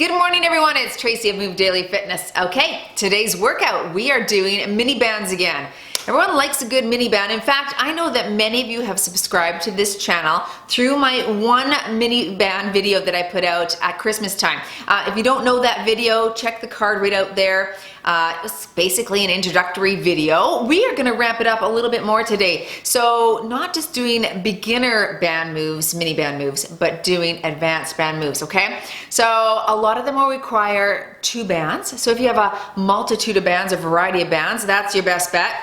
Good morning, everyone. It's Tracy of Move Daily Fitness. Okay, today's workout, we are doing mini bands again. Everyone likes a good mini band. In fact, I know that many of you have subscribed to this channel through my one mini band video that I put out at Christmas time. If you don't know that video, check the card right out there. It was basically an introductory video. We are gonna ramp it up a little bit more today. So not just doing beginner band moves, mini band moves, but doing advanced band moves, okay? So a lot of them will require 2 bands. So if you have a multitude of bands, a variety of bands, that's your best bet.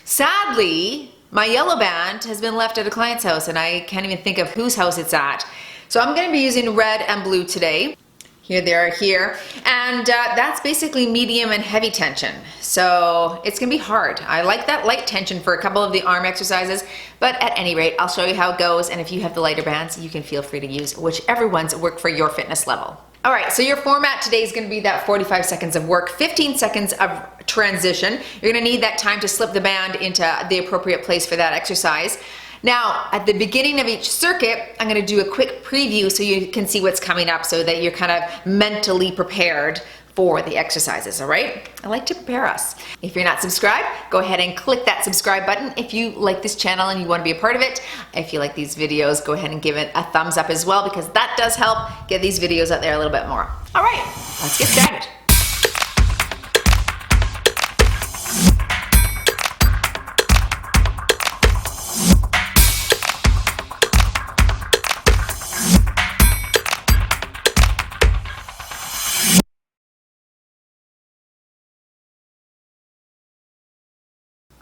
Sadly, my yellow band has been left at a client's house and I can't even think of whose house it's at. So I'm gonna be using red and blue today. Here they are here. And that's basically medium and heavy tension. So it's gonna be hard. I like that light tension for a couple of the arm exercises, but at any rate, I'll show you how it goes. And if you have the lighter bands, you can feel free to use whichever ones work for your fitness level. All right, so your format today is gonna be that 45 seconds of work, 15 seconds of transition. You're gonna need that time to slip the band into the appropriate place for that exercise. Now, at the beginning of each circuit, I'm gonna do a quick preview so you can see what's coming up so that you're kind of mentally prepared for the exercises, all right? I like to prepare us. If you're not subscribed, go ahead and click that subscribe button if you like this channel and you wanna be a part of it. If you like these videos, go ahead and give it a thumbs up as well because that does help get these videos out there a little bit more. All right, let's get started.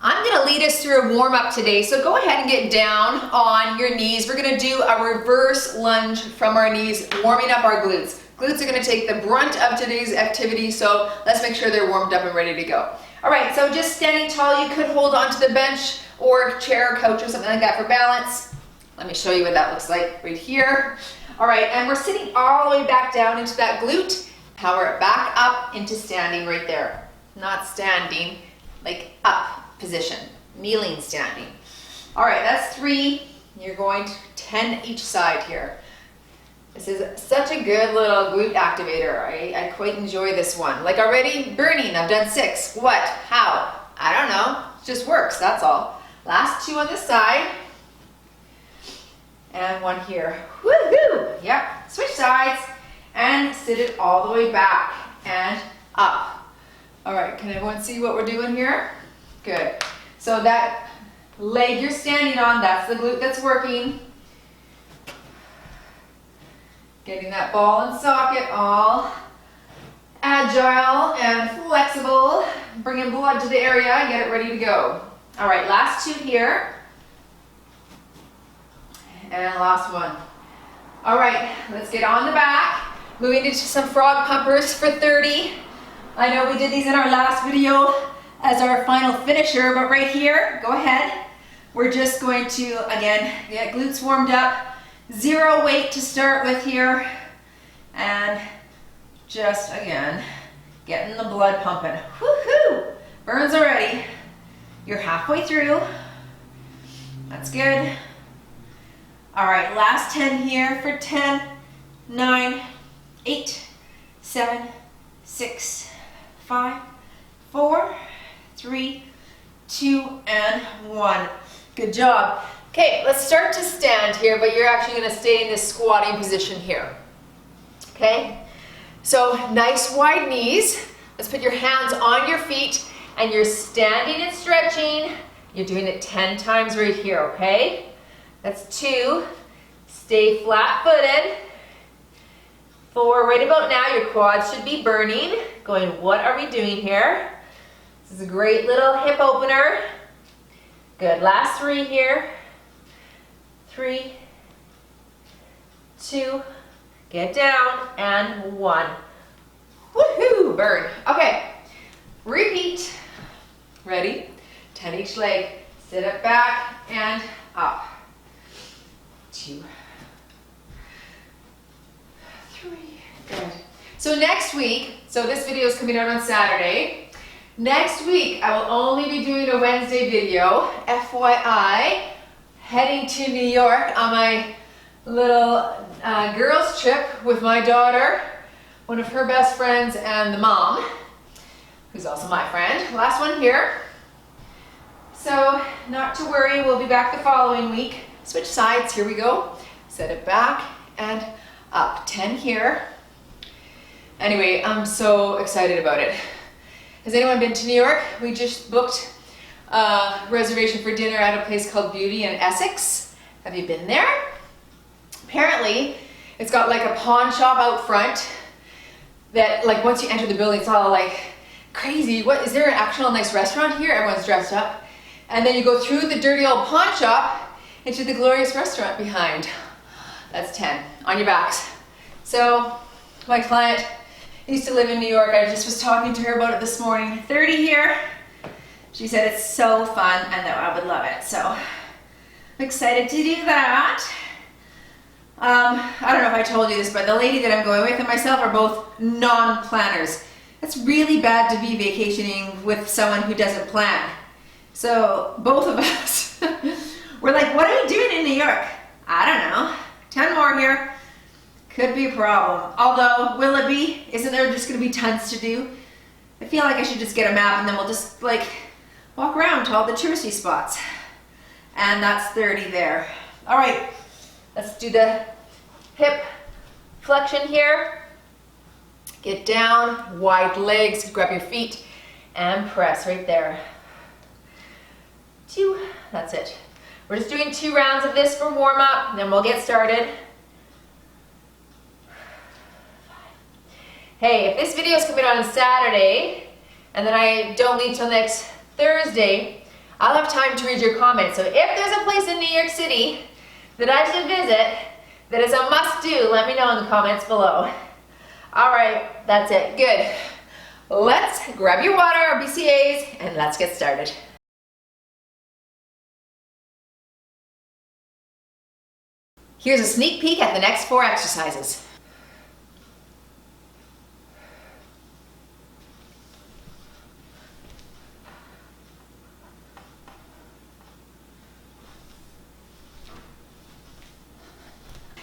I'm gonna lead us through a warm up today, so go ahead and get down on your knees. We're gonna do a reverse lunge from our knees, warming up our glutes. Glutes are gonna take the brunt of today's activity, so let's make sure they're warmed up and ready to go. All right, so just standing tall, you could hold onto the bench or chair or couch or something like that for balance. Let me show you what that looks like right here. All right, and we're sitting all the way back down into that glute. Power it back up into standing right there. Not standing, like up. Position, kneeling, standing. All right, that's 3. You're going to 10 each side here. This is such a good little glute activator. I quite enjoy this one. Like already burning, I've done 6. What, how? I don't know, it just works, that's all. Last 2 on this side. And 1 here, woohoo! Yep, switch sides and sit it all the way back and up. All right, can everyone see what we're doing here? Good. So that leg you're standing on, that's the glute that's working. Getting that ball and socket all agile and flexible. Bringing blood to the area and get it ready to go. All right, last 2 here. And last 1. All right, let's get on the back. Moving into some frog pumpers for 30. I know we did these in our last video as our final finisher, but right here, go ahead. We're just going to, again, get glutes warmed up. 0 weight to start with here. And just, again, getting the blood pumping. Woohoo! Burns already. You're halfway through. That's good. All right, last 10 here for 10, 9, 8, 7, 6, 5, 4, 3, 2, and 1. Good job. Okay, let's start to stand here, but you're actually gonna stay in this squatting position here. Okay, so nice wide knees. Let's put your hands on your feet and you're standing and stretching. You're doing it 10 times right here, okay? That's 2. Stay flat-footed. 4, right about now, your quads should be burning. Going, what are we doing here? This is a great little hip opener. Good, last 3 here. 3, 2, get down, and 1. Woohoo, burn. Okay, repeat. Ready? 10 each leg. Sit up back and up. 2, 3, good. So next week, so this video is coming out on Saturday. Next week, I will only be doing a Wednesday video. FYI, heading to New York on my little girls trip with my daughter. one of her best friends and the mom, who's also my friend. Last one here. So not to worry, we'll be back the following week. Switch sides, here we go. Set it back and up. 10 here. Anyway, I'm so excited about it. Has anyone been to New York? We just booked a reservation for dinner at a place called Beauty in Essex. Have you been there? Apparently, it's got like a pawn shop out front that, like, once you enter the building, it's all like crazy. What, is there an actual nice restaurant here? Everyone's dressed up. And then you go through the dirty old pawn shop into the glorious restaurant behind. That's 10, on your backs. So, my client used to live in New York. I just was talking to her about it this morning. 30 here. She said it's so fun and that I would love it. So, I'm excited to do that. I don't know if I told you this, but the lady that I'm going with and myself are both non-planners. It's really bad to be vacationing with someone who doesn't plan. So both of us, we're like, what are we doing in New York? I don't know. 10 more here. Could be a problem. Although, will it be? Isn't there just going to be tons to do? I feel like I should just get a map and then we'll just like walk around to all the touristy spots. And that's 30 there. All right. Let's do the hip flexion here. Get down, wide legs, grab your feet, and press right there. 2, that's it. We're just doing 2 rounds of this for warm up, then we'll get started. Hey, if this video is coming out on Saturday, and then I don't leave till next Thursday, I'll have time to read your comments. So if there's a place in New York City that I should visit, that is a must-do, let me know in the comments below. All right, that's it, good. Let's grab your water, or BCAAs, and let's get started. Here's a sneak peek at the next 4 exercises.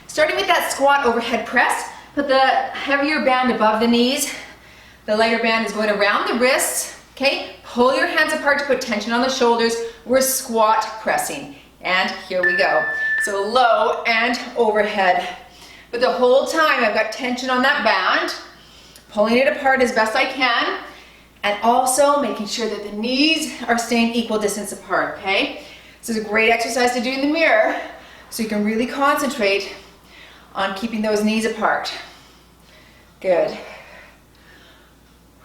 Starting with that squat overhead press, put the heavier band above the knees. The lighter band is going around the wrists, okay? Pull your hands apart to put tension on the shoulders. We're squat pressing, and here we go. So low and overhead. But the whole time I've got tension on that band, pulling it apart as best I can, and also making sure that the knees are staying equal distance apart, okay? This is a great exercise to do in the mirror, so you can really concentrate on keeping those knees apart. Good.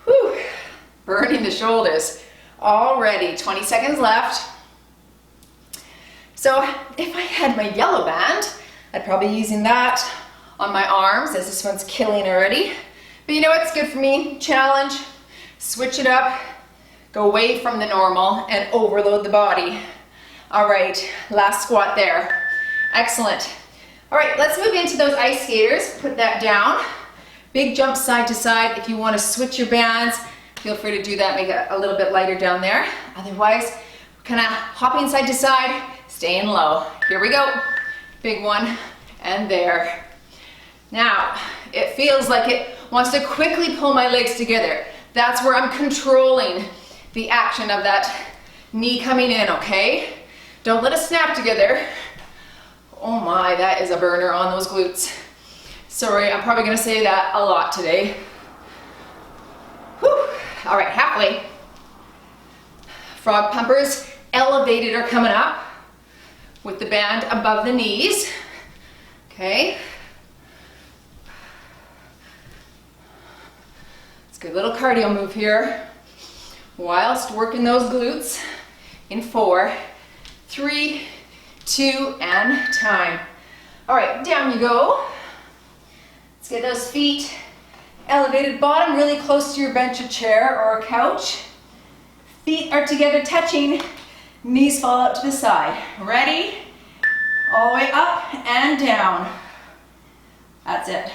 Whew. Burning the shoulders. Already, 20 seconds left. So if I had my yellow band, I'd probably be using that on my arms, as this one's killing already. But you know what's good for me? Challenge, switch it up, go away from the normal and overload the body. All right, last squat there. Excellent. All right, let's move into those ice skaters. Put that down. Big jump side to side. If you want to switch your bands, feel free to do that. Make it a little bit lighter down there. Otherwise, kind of hopping side to side, staying low. Here we go. Big one, and there. Now, it feels like it wants to quickly pull my legs together. That's where I'm controlling the action of that knee coming in, okay? Don't let it snap together. Oh my, that is a burner on those glutes. Sorry, I'm probably gonna say that a lot today. Whew. All right, halfway. Frog pumpers, elevated, are coming up with the band above the knees. Okay. It's a good little cardio move here, whilst working those glutes in 4, 3, 2, and time. All right, down you go. Let's get those feet elevated, bottom really close to your bench or chair or a couch. Feet are together touching, knees fall out to the side. Ready? All the way up and down. That's it.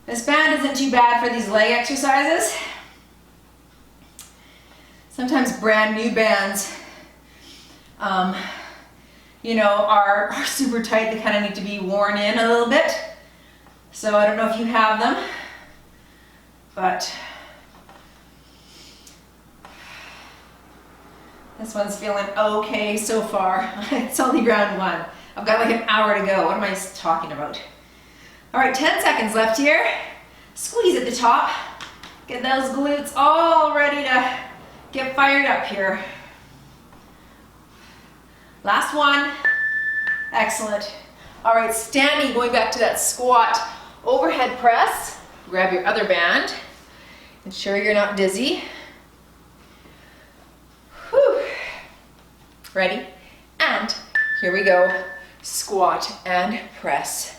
This band isn't too bad for these leg exercises. Sometimes brand new bands you know, are super tight. They kind of need to be worn in a little bit. So I don't know if you have them, but this one's feeling okay so far. It's only round one. I've got like an hour to go. What am I talking about? All right, 10 seconds left here. Squeeze at the top. Get those glutes all ready to get fired up here. Last one. Excellent. All right, standing, going back to that squat overhead press. Grab your other band. Ensure you're not dizzy. Whew. Ready? And here we go. Squat and press.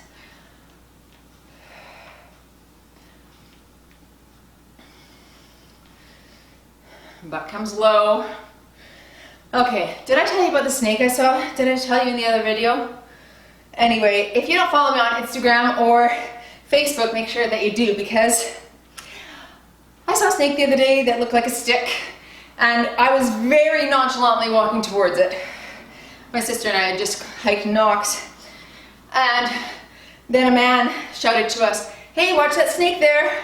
Butt comes low. Okay, did I tell you about the snake I saw? Did I tell you in the other video? Anyway, if you don't follow me on Instagram or Facebook, make sure that you do, because I saw a snake the other day that looked like a stick, and I was very nonchalantly walking towards it. My sister and I had just hiked Knox, and then a man shouted to us, "Hey, watch that snake there."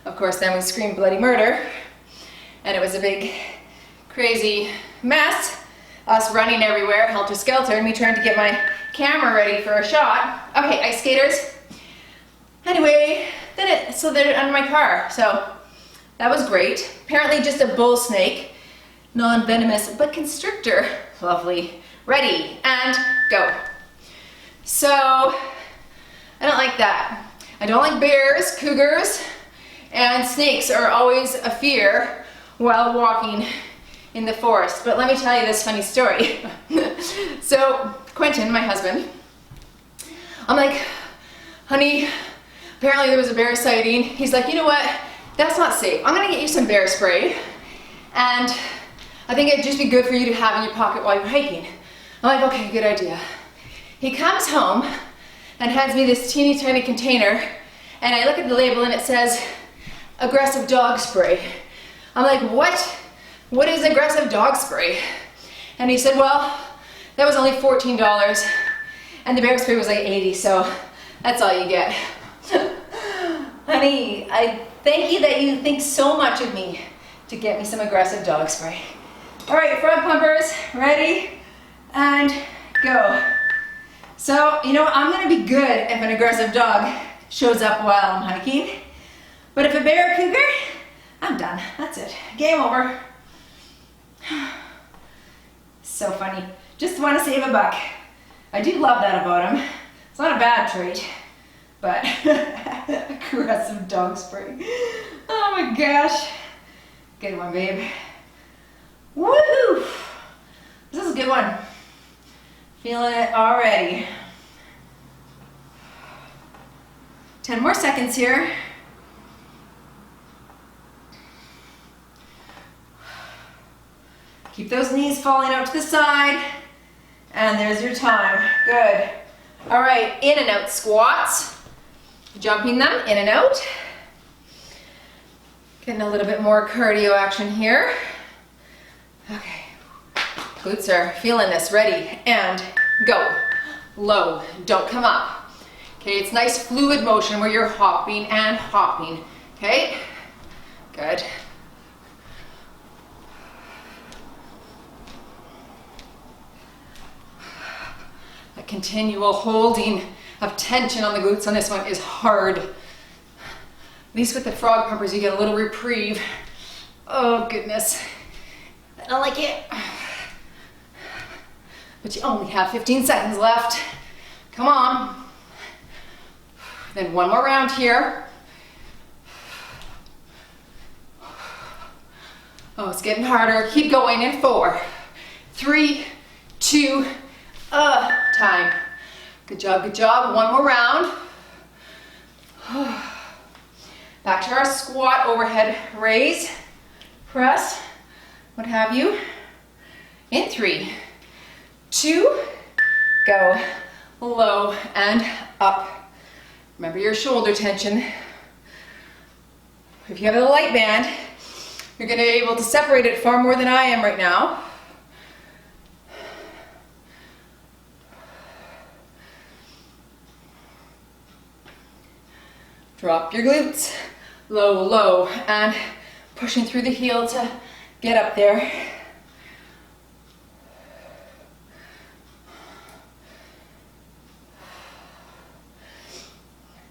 Of course, then we screamed bloody murder, and it was a big, crazy mess. Us running everywhere, helter-skelter, and me trying to get my camera ready for a shot. Okay, ice skaters. Anyway, then it slithered under my car, so that was great. Apparently just a bull snake, non-venomous, but constrictor. Lovely. Ready, and go. So, I don't like that. I don't like bears, cougars, and snakes are always a fear while walking in the forest. But let me tell you this funny story. So, Quentin, my husband, I'm like, "Honey, apparently there was a bear sighting." He's like, "You know what? That's not safe. I'm gonna get you some bear spray, and I think it'd just be good for you to have in your pocket while you're hiking." I'm like, "Okay, good idea." He comes home and hands me this teeny tiny container, and I look at the label and it says, "Aggressive dog spray." I'm like, "What? What is aggressive dog spray?" And he said, "Well, that was only $14, and the bear spray was like 80, so that's all you get." Honey, I thank you that you think so much of me to get me some aggressive dog spray. All right, front pumpers, ready, and go. So, you know, I'm gonna be good if an aggressive dog shows up while I'm hiking, but if a bear or cougar, I'm done. That's it. Game over. So funny. Just want to save a buck. I do love that about him. It's not a bad trait, but aggressive dog spray. Oh my gosh. Good one, babe. Woohoo! This is a good one. Feeling it already. 10 more seconds here. Keep those knees falling out to the side. And there's your time. Good. All right, in and out squats. Jumping them in and out. Getting a little bit more cardio action here. Okay. Glutes are feeling this. Ready, and go. Low, don't come up. Okay, it's nice fluid motion where you're hopping and hopping. Okay, good. A continual holding of tension on the glutes on this one is hard. At least with the frog pumpers, you get a little reprieve. Oh goodness, I don't like it. But you only have 15 seconds left. Come on. Then one more round here. Oh, it's getting harder. Keep going in 4, 3, 2, time. Good job, good job. One more round. Back to our squat, overhead raise, press, what have you. In 3, 2, go. Low and up. Remember your shoulder tension. If you have a light band, you're going to be able to separate it far more than I am right now. Drop your glutes. Low, low, and pushing through the heel to get up there.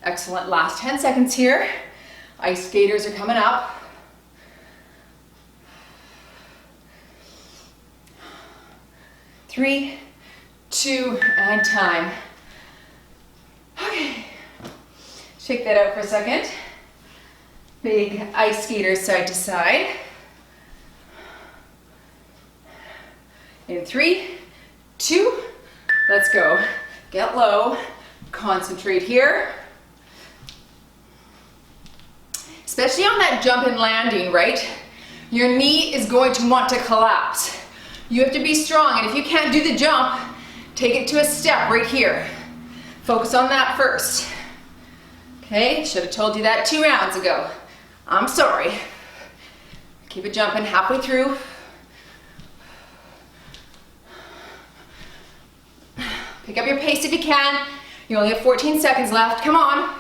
Excellent, last 10 seconds here. Ice skaters are coming up. Three, two, and time. Okay, shake that out for a second. Big ice skaters side to side. In three, two, let's go. Get low, concentrate here. Especially on that jump and landing, right? Your knee is going to want to collapse. You have to be strong, and if you can't do the jump, take it to a step right here. Focus on that first. Okay, should have told you that 2 rounds ago. I'm sorry. Keep it jumping halfway through. Pick up your pace if you can. You only have 14 seconds left. Come on.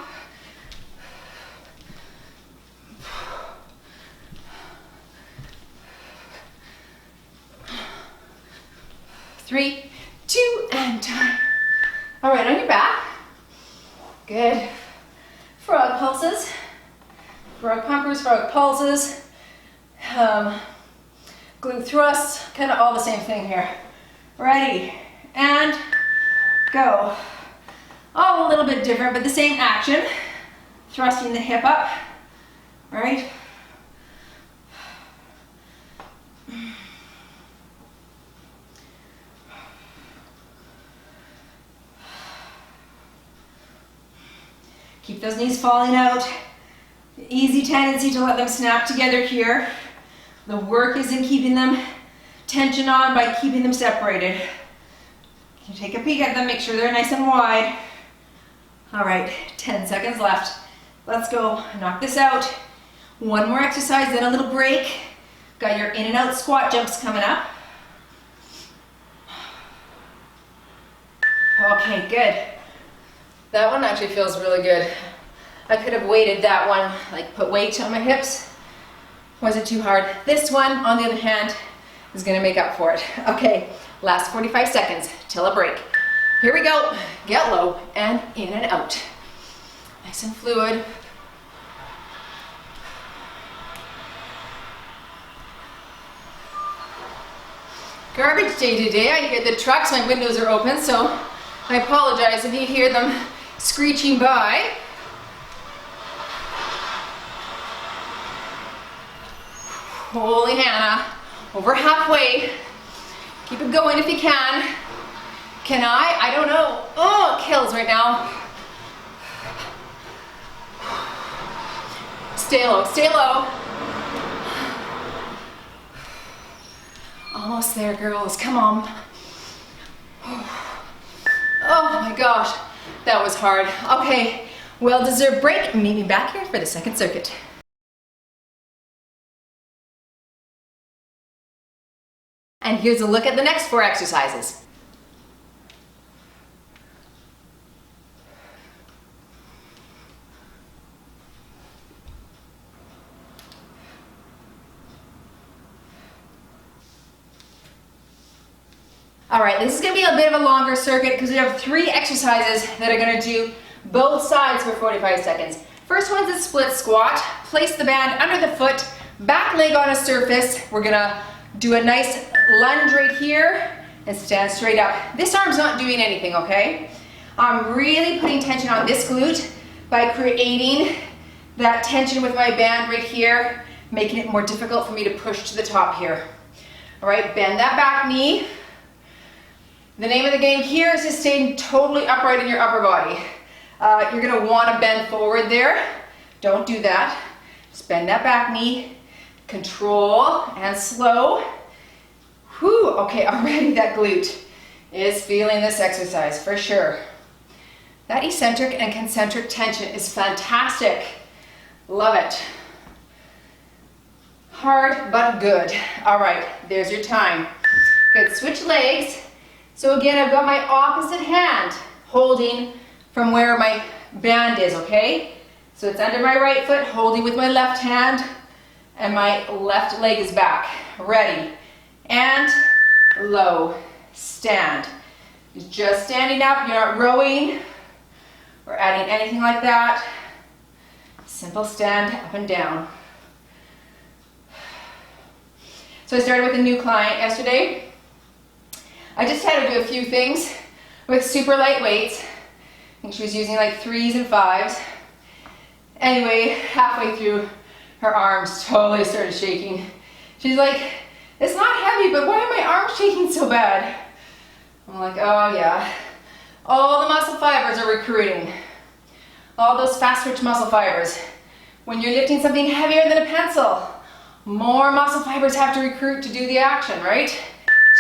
3, 2, and time. All right, on your back. Good. Frog pulses. Frog pumpers, frog pulses. Glute thrusts, kind of all the same thing here. Ready, and go. All a little bit different, but the same action. Thrusting the hip up, right? Keep those knees falling out. Easy tendency to let them snap together here. The work is in keeping them tension on by keeping them separated. You take a peek at them, make sure they're nice and wide. All right, 10 seconds left. Let's go, knock this out. One more exercise, then a little break. Got your in and out squat jumps coming up. Okay, good. That one actually feels really good. I could have weighted that one, like put weight on my hips. Wasn't too hard. This one, on the other hand, is gonna make up for it. Okay, last 45 seconds till a break. Here we go. Get low and in and out. Nice and fluid. Garbage day today. I hear the trucks, my windows are open, so I apologize if you hear them screeching by. Holy Hannah, over halfway. Keep it going if you can. Can I? I don't know. Oh, it kills right now. Stay low, stay low. Almost there, girls, come on. Oh my gosh, that was hard. Okay, well-deserved break. Meet me back here for the second circuit. And here's a look at the next 4 exercises. All right, this is gonna be a bit of a longer circuit because we have 3 exercises that are gonna do both sides for 45 seconds. First one's a split squat. Place the band under the foot, back leg on a surface. We're gonna do a nice lunge right here and stand straight up. This arm's not doing anything, okay? I'm really putting tension on this glute by creating that tension with my band right here, making it more difficult for me to push to the top here. All right, bend that back knee. The name of the game here is to stay totally upright in your upper body. You're gonna wanna bend forward there. Don't do that. Just bend that back knee. Control and slow. Whew, okay, already that glute is feeling this exercise for sure. That eccentric and concentric tension is fantastic. Love it. Hard, but good. All right, there's your time. Good, switch legs. So again, I've got my opposite hand holding from where my band is, okay? So it's under my right foot, holding with my left hand, and my left leg is back. Ready, and low, stand. You're just standing up, you're not rowing or adding anything like that. Simple stand up and down. So I started with a new client yesterday. I just had her do a few things with super light weights. I think she was using like 3s and 5s. Anyway, halfway through, her arms totally started shaking. She's like, it's not heavy, but why are my arms shaking so bad? I'm like, oh yeah. All the muscle fibers are recruiting. All those fast twitch muscle fibers. When you're lifting something heavier than a pencil, more muscle fibers have to recruit to do the action, right?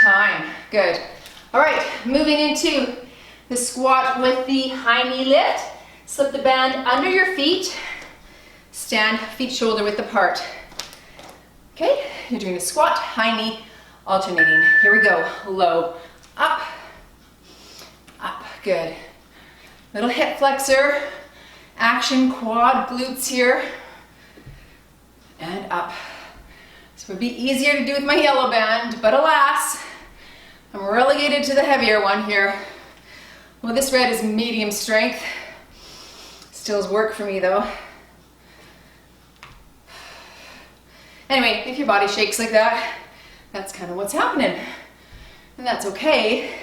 Time, good. All right, moving into the squat with the high knee lift. Slip the band under your feet. Stand feet shoulder width apart. Okay, you're doing a squat, high knee, alternating. Here we go, low, up, up, good. Little hip flexor, action, quad, glutes here, and up. This would be easier to do with my yellow band, but alas, I'm relegated to the heavier one here. Well, this red is medium strength. Still is work for me though. Anyway, if your body shakes like that, that's kind of what's happening. And that's okay.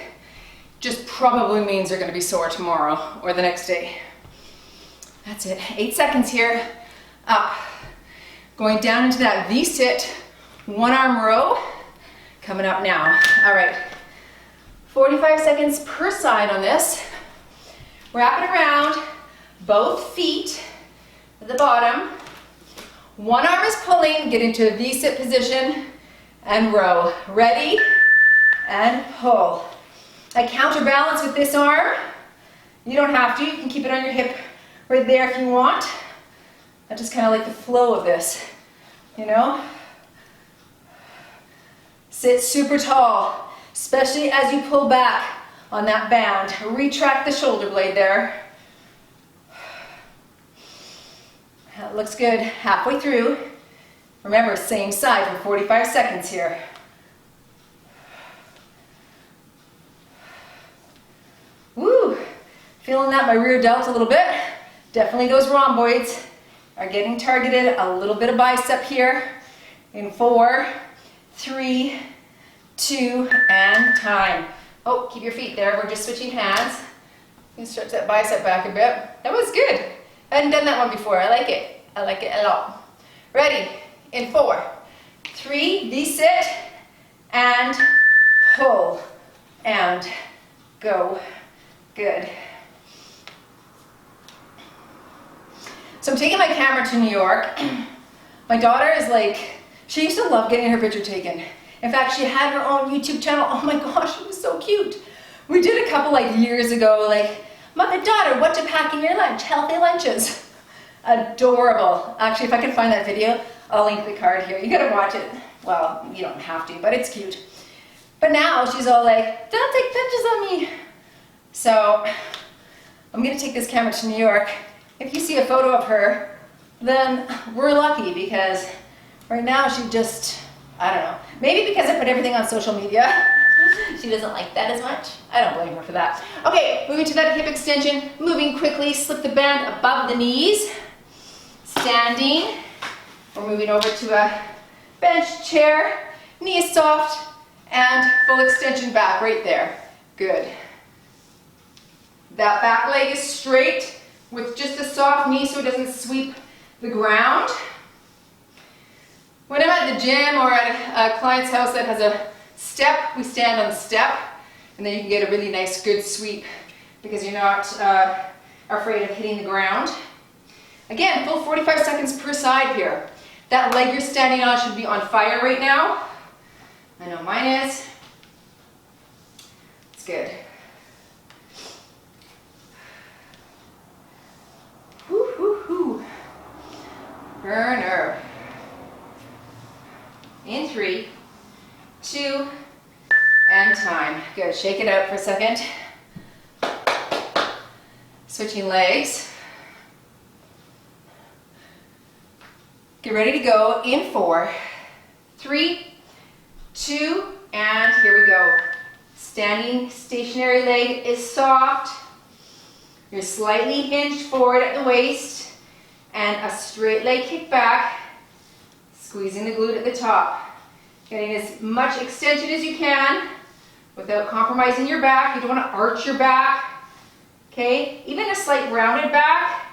Just probably means they're going to be sore tomorrow or the next day. That's it. 8 seconds here. Up. Going down into that V-sit. One arm row. Coming up now. All right. 45 seconds per side on this. Wrap it around. Both feet at the bottom. One arm is pulling, get into a V-sit position, and row. Ready, and pull. I counterbalance with this arm. You don't have to, you can keep it on your hip right there if you want. I just kind of like the flow of this, you know? Sit super tall, especially as you pull back on that band. Retract the shoulder blade there. That looks good. Halfway through. Remember, same side for 45 seconds here. Woo! Feeling that my rear delt a little bit. Definitely those rhomboids are getting targeted. A little bit of bicep here. In 4, 3, 2, and time. Oh, keep your feet there. We're just switching hands. You can stretch that bicep back a bit. That was good. I hadn't done that one before. I like it. I like it a lot. Ready? In 4, 3, V-sit, and pull, and go. Good. So I'm taking my camera to New York. My daughter is like, she used to love getting her picture taken. In fact, she had her own YouTube channel. Oh my gosh, it was so cute. We did a couple like years ago, like, mother, daughter, what to pack in your lunch? Healthy lunches. Adorable. Actually, if I can find that video, I'll link the card here. You gotta watch it. Well, you don't have to, but it's cute. But now she's all like, don't take pictures of me. So I'm gonna take this camera to New York. If you see a photo of her, then we're lucky because right now she just, I don't know. Maybe because I put everything on social media. She doesn't like that as much. I don't blame her for that. Okay, moving to that hip extension. Moving quickly, slip the band above the knees. Standing. We're moving over to a bench chair. Knees soft and full extension back right there. Good. That back leg is straight with just a soft knee so it doesn't sweep the ground. When I'm at the gym or at a client's house that has a step, we stand on the step, and then you can get a really nice good sweep because you're not afraid of hitting the ground. Again, full 45 seconds per side here. That leg you're standing on should be on fire right now. I know mine is. It's good. Whoo, whoo, whoo. Burner. In 3, 2, and time. Good. Shake it out for a second. Switching legs. Get ready to go in 4, 3, 2, and here we go. Standing stationary leg is soft. You're slightly hinged forward at the waist and a straight leg kick back, squeezing the glute at the top. Getting as much extension as you can without compromising your back. You don't want to arch your back, okay? Even a slight rounded back,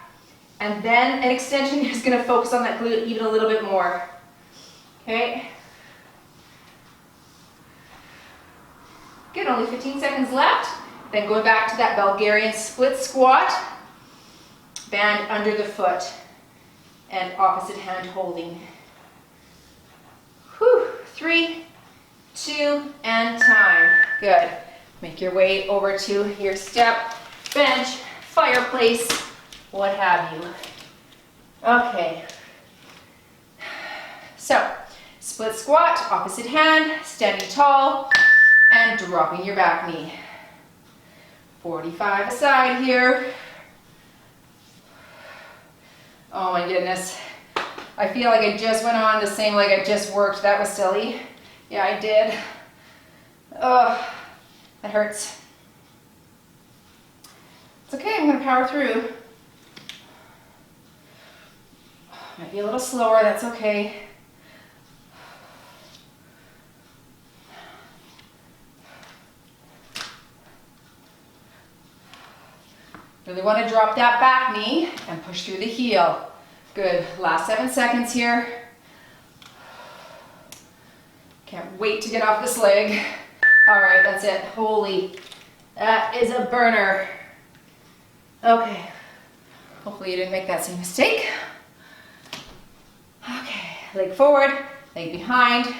and then an extension is going to focus on that glute even a little bit more, okay? Good, only 15 seconds left. Then going back to that Bulgarian split squat, band under the foot, and opposite hand holding. Whew, 3, 2, and time. Good. Make your way over to your step, bench, fireplace, what have you. Okay. So, split squat, opposite hand, standing tall, and dropping your back knee. 45 aside here. Oh my goodness. I feel like I just went on the same leg I just worked. That was silly. Yeah, I did. Ugh, that hurts. It's okay, I'm gonna power through. Might be a little slower, that's okay. Really want to drop that back knee and push through the heel. Good, last 7 seconds here. Can't wait to get off this leg. All right, that's it. Holy, that is a burner. Okay, hopefully you didn't make that same mistake. Okay, leg forward, leg behind,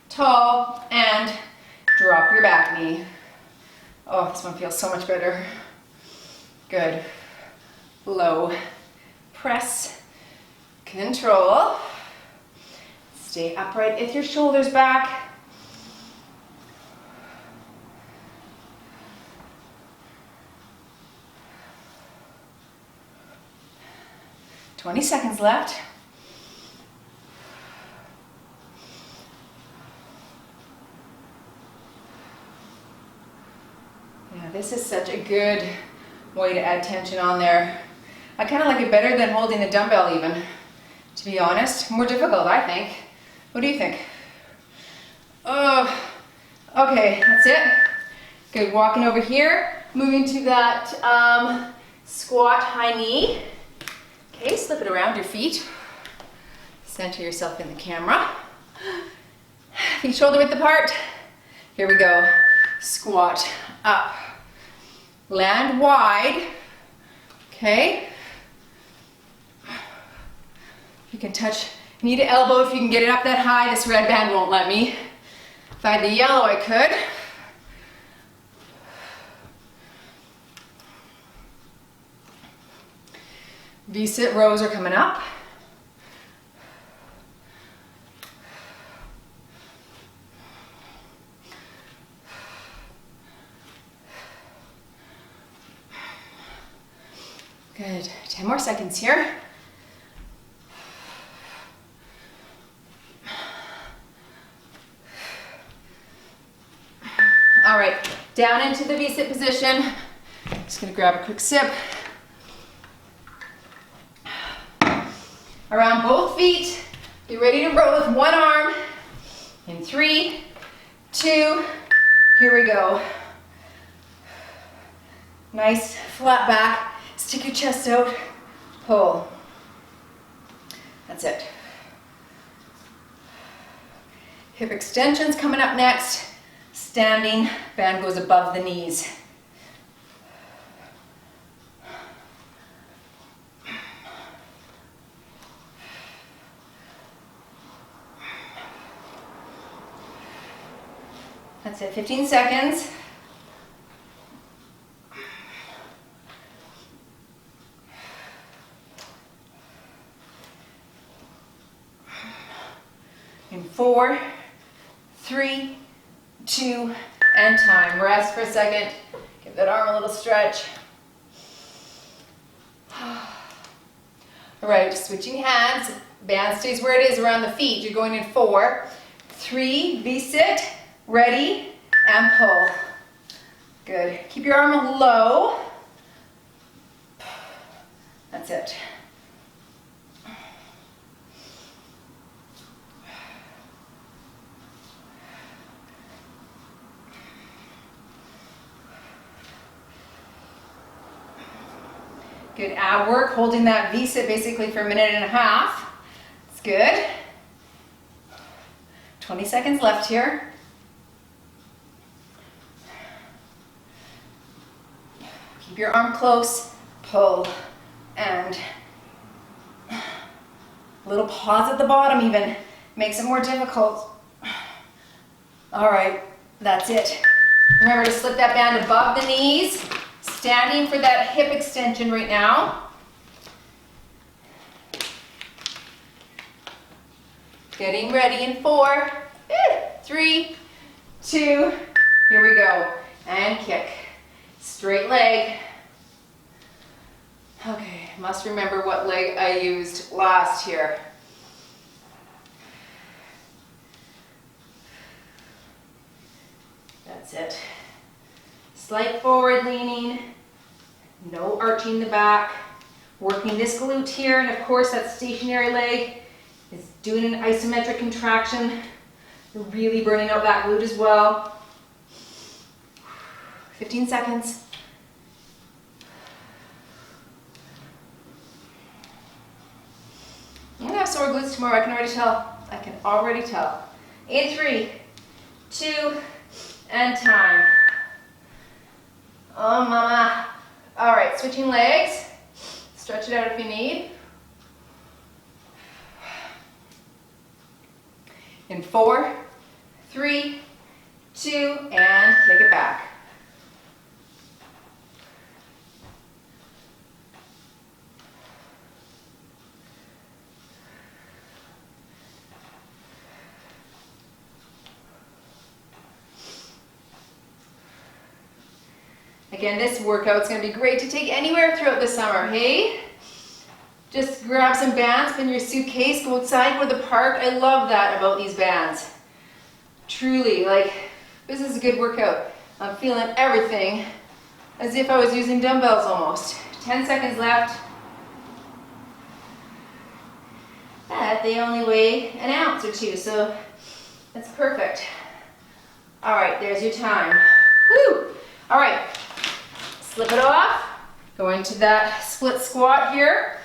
tall, and drop your back knee. Oh, this one feels so much better. Good. Low. Press. Control. Stay upright with your shoulders back. "20 seconds left. Yeah, this is such a good way to add tension on there. I kind of like it better than holding the dumbbell even, to be honest. More difficult, I think. What do you think? Oh, okay, that's it. Good, walking over here, moving to that squat high knee. Okay, slip it around your feet. Center yourself in the camera. Feet shoulder width apart. Here we go. Squat up. Land wide, okay? You can touch, knee to elbow if you can get it up that high. This red band won't let me. If I had the yellow, I could. V-sit rows are coming up. Good, 10 more seconds here. All right, down into the V-sit position. Just gonna grab a quick sip. Around both feet. Be ready to row with one arm. In 3, 2, here we go. Nice flat back. Stick your chest out, pull. That's it. Hip extensions coming up next. Standing, band goes above the knees. That's it, 15 seconds. In 4, 3, 2, and time. Rest for a second. Give that arm a little stretch. All right, switching hands. Band stays where it is around the feet. You're going in 4, 3, V-sit, ready, and pull. Good. Keep your arm low. That's it. Good ab work, holding that V-sit basically for 1.5 minutes. It's good. 20 seconds left here. Keep your arm close, pull, and a little pause at the bottom even makes it more difficult. All right, that's it. Remember to slip that band above the knees. Standing for that hip extension right now. Getting ready in 4, 3, 2, here we go. And kick. Straight leg. Okay, must remember what leg I used last here. That's it. Slight forward leaning, no arching the back, working this glute here, and of course that stationary leg is doing an isometric contraction. You're really burning out that glute as well. 15 seconds. I'm gonna have sore glutes tomorrow, I can already tell. I can already tell. In 3, 2, and time. Oh, mama. All right, switching legs. Stretch it out if you need. In 4, 3, 2, and kick it back. Again, this workout's gonna be great to take anywhere throughout the summer, hey? Just grab some bands, put in your suitcase, go outside, go to the park. I love that about these bands. Truly, like, this is a good workout. I'm feeling everything as if I was using dumbbells almost. 10 seconds left. But they only weigh an ounce or 2, so that's perfect. All right, there's your time. Woo! All right. Slip it off, go into that split squat here.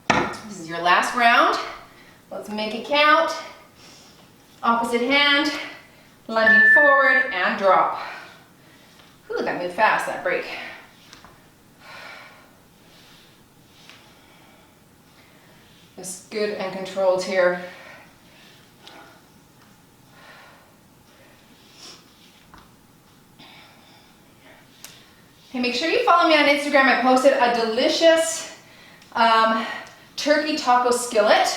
This is your last round. Let's make it count. Opposite hand, lunging forward and drop. Ooh, that moved fast, that break. Just good and controlled here. Okay, make sure you follow me on Instagram. I posted a delicious turkey taco skillet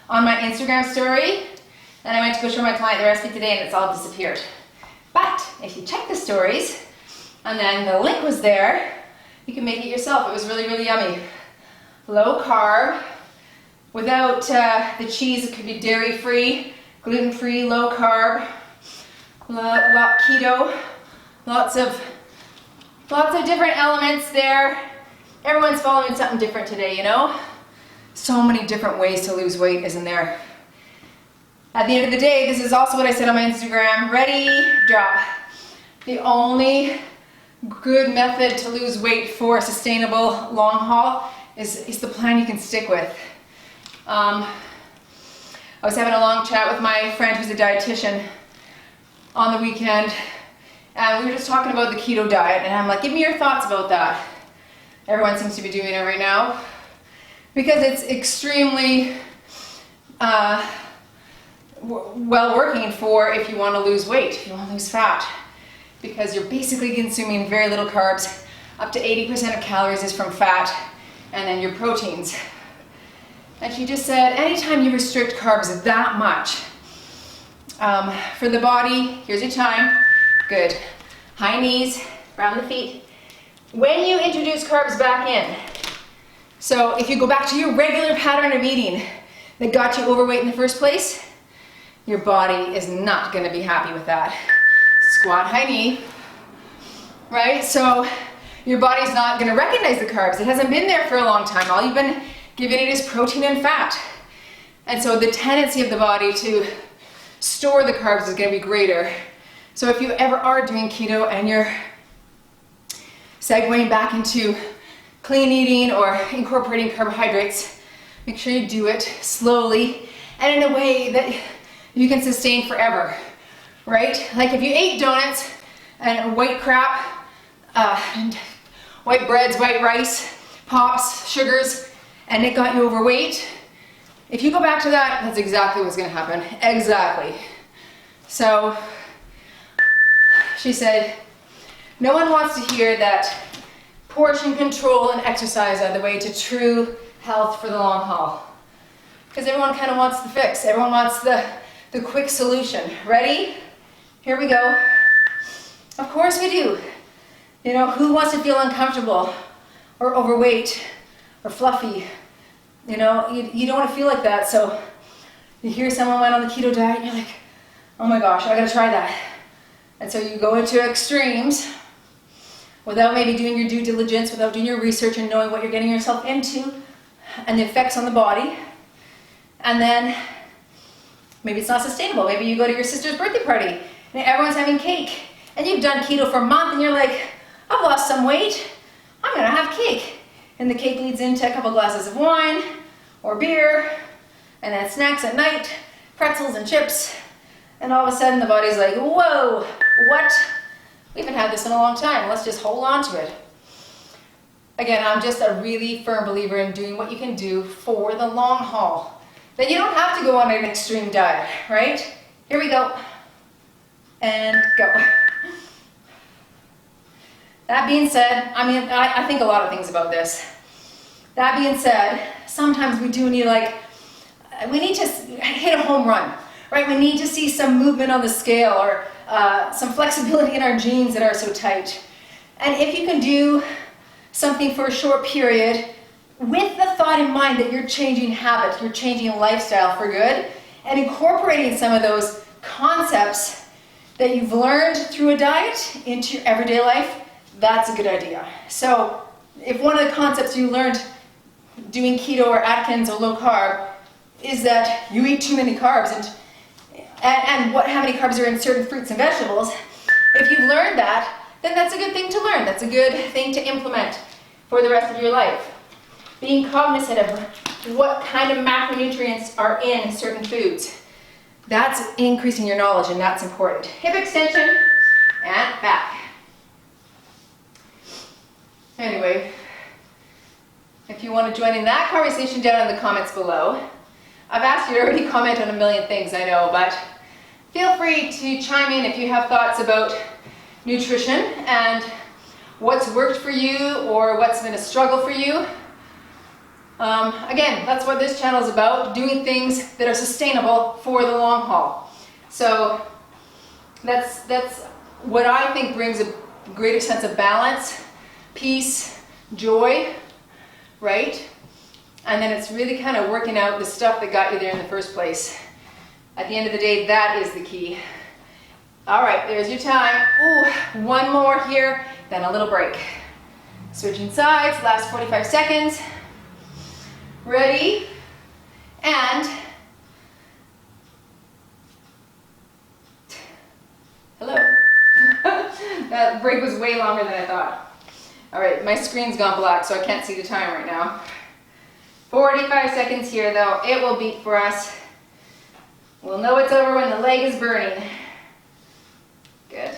on my Instagram story. And I went to go show my client the recipe today and it's all disappeared. But if you check the stories, and then the link was there, you can make it yourself. It was really, really yummy. Low carb, without the cheese. It could be dairy-free, gluten-free, low carb, keto, lots of different elements there. Everyone's following something different today, you know? So many different ways to lose weight, isn't there? At the end of the day, this is also what I said on my Instagram. Ready, drop. The only good method to lose weight for a sustainable long haul is the plan you can stick with. I was having a long chat with my friend who's a dietitian on the weekend, and we were just talking about the keto diet, and I'm like, give me your thoughts about that. Everyone seems to be doing it right now because it's extremely well working for if you want to lose weight, if you want to lose fat, because you're basically consuming very little carbs. Up to 80% of calories is from fat, and then your proteins. And she just said, anytime you restrict carbs that much, for the body, here's your time. Good. High knees, round the feet. When you introduce carbs back in, So if you go back to your regular pattern of eating that got you overweight in the first place, your body is not going to be happy with that. Squat high knee, right? So your body's not going to recognize the carbs. It hasn't been there for a long time. All you've been giving it is protein and fat. And so the tendency of the body to store the carbs is going to be greater. So if you ever are doing keto and you're segueing back into clean eating or incorporating carbohydrates, make sure you do it slowly and in a way that you can sustain forever, right? Like if you ate donuts and white crap, and white breads, white rice, pops, sugars, and it got you overweight, if you go back to that, that's exactly what's gonna happen. Exactly. So she said, no one wants to hear that portion control and exercise are the way to true health for the long haul. Because everyone kind of wants the fix. Everyone wants the quick solution. Ready? Here we go. Of course we do. You know, who wants to feel uncomfortable or overweight or fluffy? You know, you don't want to feel like that. So you hear someone went on the keto diet and you're like, oh my gosh, I gotta try that. And so you go into extremes without maybe doing your due diligence, without doing your research and knowing what you're getting yourself into and the effects on the body. And then maybe it's not sustainable. Maybe you go to your sister's birthday party and everyone's having cake and you've done keto for a month and you're like, I've lost some weight, I'm gonna have cake. And the cake leads into a couple glasses of wine or beer and then snacks at night, pretzels and chips. And all of a sudden the body's like, whoa, what? We haven't had this in a long time. Let's just hold on to it. Again, I'm just a really firm believer in doing what you can do for the long haul. That you don't have to go on an extreme diet, right? Here we go. And go. That being said, I think a lot of things about this. That being said, sometimes we do need we need to hit a home run, right? We need to see some movement on the scale or some flexibility in our genes that are so tight. And if you can do something for a short period with the thought in mind that you're changing habits, you're changing lifestyle for good, and incorporating some of those concepts that you've learned through a diet into your everyday life, that's a good idea. So if one of the concepts you learned doing keto or Atkins or low carb is that you eat too many carbs and how many carbs are in certain fruits and vegetables, if you've learned that, then that's a good thing to learn. That's a good thing to implement for the rest of your life. Being cognizant of what kind of macronutrients are in certain foods. That's increasing your knowledge and that's important. Hip extension and back. Anyway, if you want to join in that conversation down in the comments below. I've asked you to already comment on a million things, I know, but feel free to chime in if you have thoughts about nutrition and what's worked for you or what's been a struggle for you. Again, that's what this channel is about, doing things that are sustainable for the long haul. So that's what I think brings a greater sense of balance, peace, joy, right? And then it's really kind of working out the stuff that got you there in the first place. At the end of the day, that is the key. All right, there's your time. Ooh, one more here, then a little break. Switching sides, last 45 seconds. Ready? And hello. That break was way longer than I thought. All right, my screen's gone black, so I can't see the time right now. 45 seconds here, though. It will beep for us. We'll know it's over when the leg is burning. Good.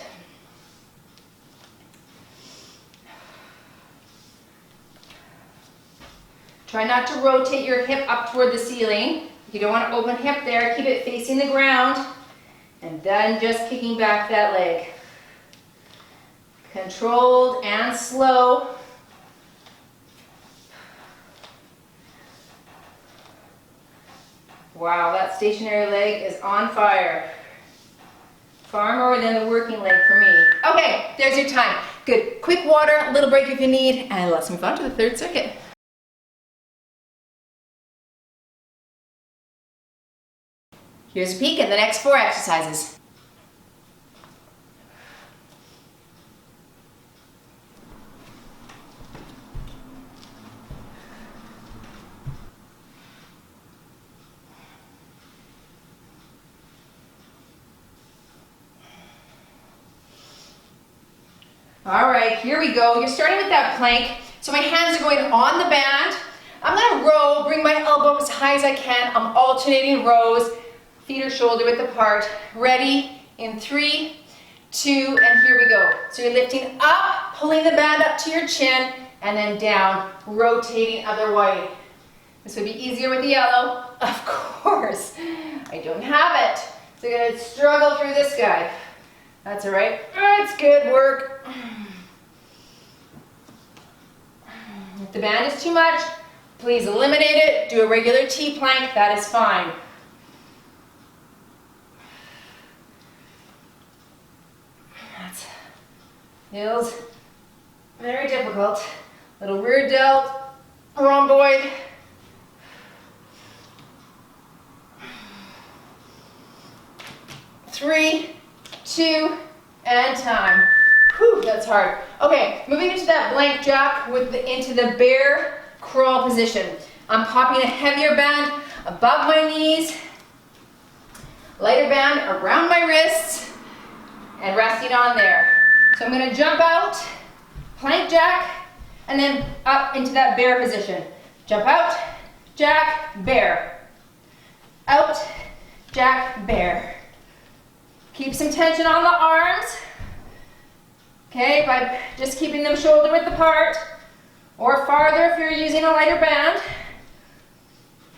Try not to rotate your hip up toward the ceiling. You don't want to open hip there. Keep it facing the ground. And then just kicking back that leg. Controlled and slow. Wow, that stationary leg is on fire. Far more than the working leg for me. Okay, there's your time. Good. Quick water, a little break if you need, and let's move on to the third circuit. Here's a peek at the next 4 exercises. All right, here we go. You're starting with that plank. So my hands are going on the band. I'm gonna row, bring my elbow as high as I can. I'm alternating rows. Feet are shoulder width apart. Ready in 3, 2, and here we go. So you're lifting up, pulling the band up to your chin, and then down, rotating other way. This would be easier with the yellow. Of course, I don't have it. So you're gonna struggle through this guy. That's all right. That's good work. If the band is too much, please eliminate it. Do a regular T-plank, that is fine. That feels very difficult. Little rear delt, rhomboid. Three, 2, and time. Whew, that's hard. Okay, moving into that blank jack into the bear crawl position. I'm popping a heavier band above my knees, lighter band around my wrists, and resting on there. So I'm gonna jump out, plank jack, and then up into that bear position. Jump out, jack, bear. Out, jack, bear. Keep some tension on the arms. Okay, by just keeping them shoulder width apart, or farther if you're using a lighter band.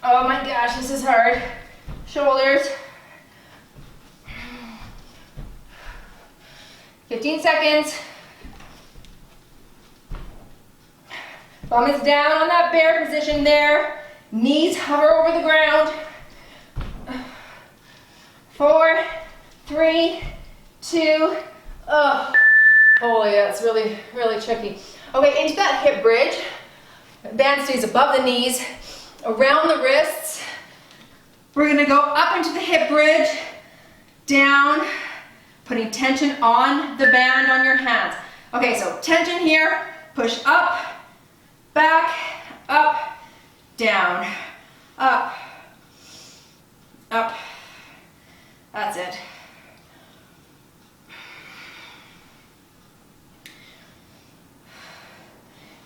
Oh my gosh, this is hard. Shoulders. 15 seconds. Bum is down on that bear position there. Knees hover over the ground. 4, 3, 2, oh yeah, it's really, really tricky. Okay, into that hip bridge. Band stays above the knees, around the wrists. We're gonna go up into the hip bridge, down, putting tension on the band on your hands. Okay, so tension here, push up, back, up, down, up, up. That's it.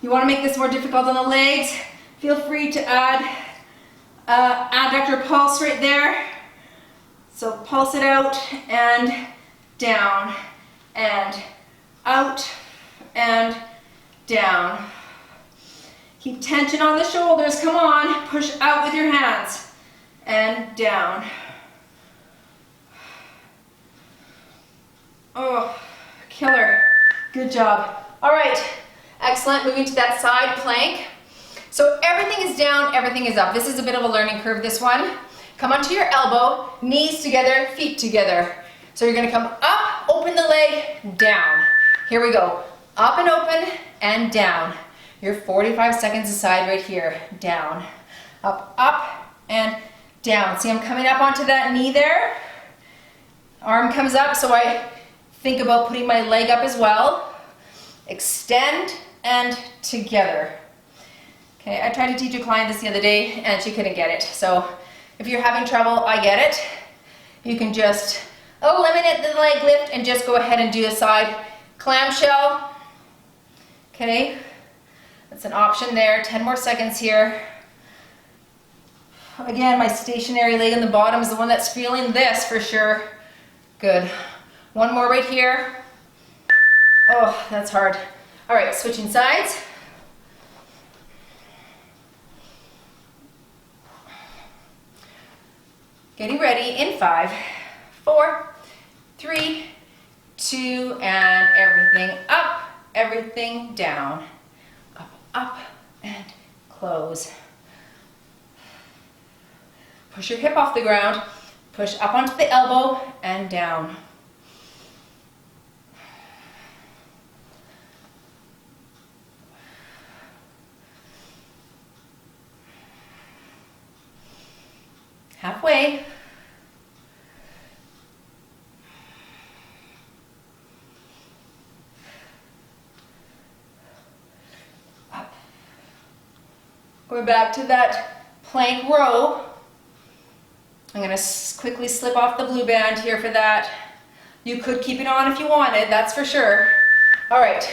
You want to make this more difficult on the legs, feel free to add adductor pulse right there. So pulse it out and down and out and down. Keep tension on the shoulders, come on, push out with your hands and down. Oh, killer, good job. All right. Excellent, moving to that side plank. So everything is down, everything is up. This is a bit of a learning curve, this one. Come onto your elbow, knees together, feet together. So you're gonna come up, open the leg, down. Here we go, up and open and down. You're 45 seconds aside right here, down. Up, up, and down. See, I'm coming up onto that knee there. Arm comes up, so I think about putting my leg up as well. Extend and together. Okay, I tried to teach a client this the other day and she couldn't get it. So if you're having trouble, I get it. You can just eliminate the leg lift and just go ahead and do a side clamshell. Okay, that's an option there. 10 more seconds here. Again, my stationary leg on the bottom is the one that's feeling this for sure. Good. One more right here. Oh, that's hard. All right, switching sides. Getting ready in 5, 4, 3, 2, and everything up, everything down. Up, up, and close. Push your hip off the ground. Push up onto the elbow and down. Halfway. We're back to that plank row. I'm gonna quickly slip off the blue band here for that. You could keep it on if you wanted, that's for sure. All right,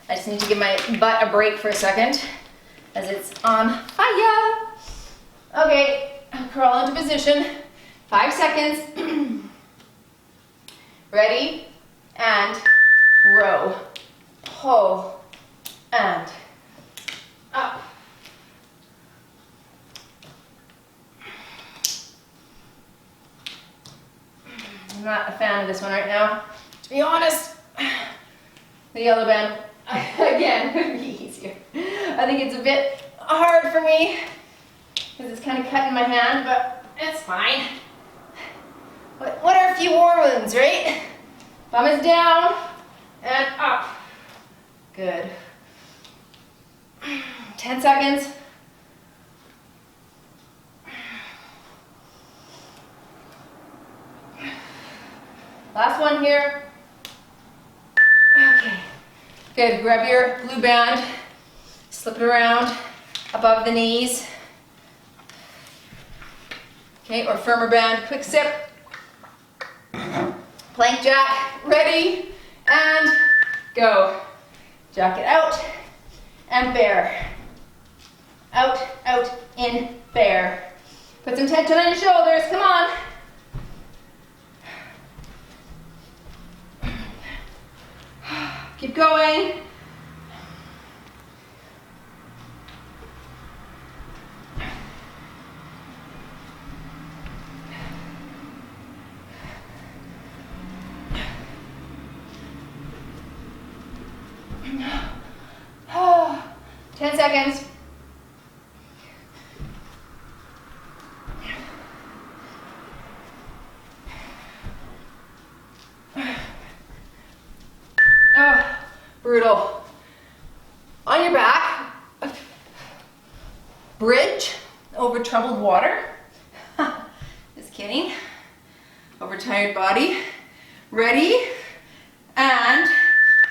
I just need to give my butt a break for a second as it's on fire. Okay, crawl into position, 5 seconds. Ready, and row, pull, and up. I'm not a fan of this one right now, to be honest. The yellow band, again, would be easier. I think it's a bit hard for me because it's kind of cutting my hand, but it's fine. What are a few war wounds, right? Thumb is down and up. Good. 10 seconds. Last one here. Okay. Good. Grab your blue band, slip it around above the knees. Okay, or firmer band. Quick sip. Plank jack. Ready and go. Jack it out and bear. Out, out, in, bear. Put some tension on your shoulders. Come on. Keep going. Oh, 10 seconds. Oh, brutal. On your back, bridge over troubled water. Just kidding. Over tired body. Ready, and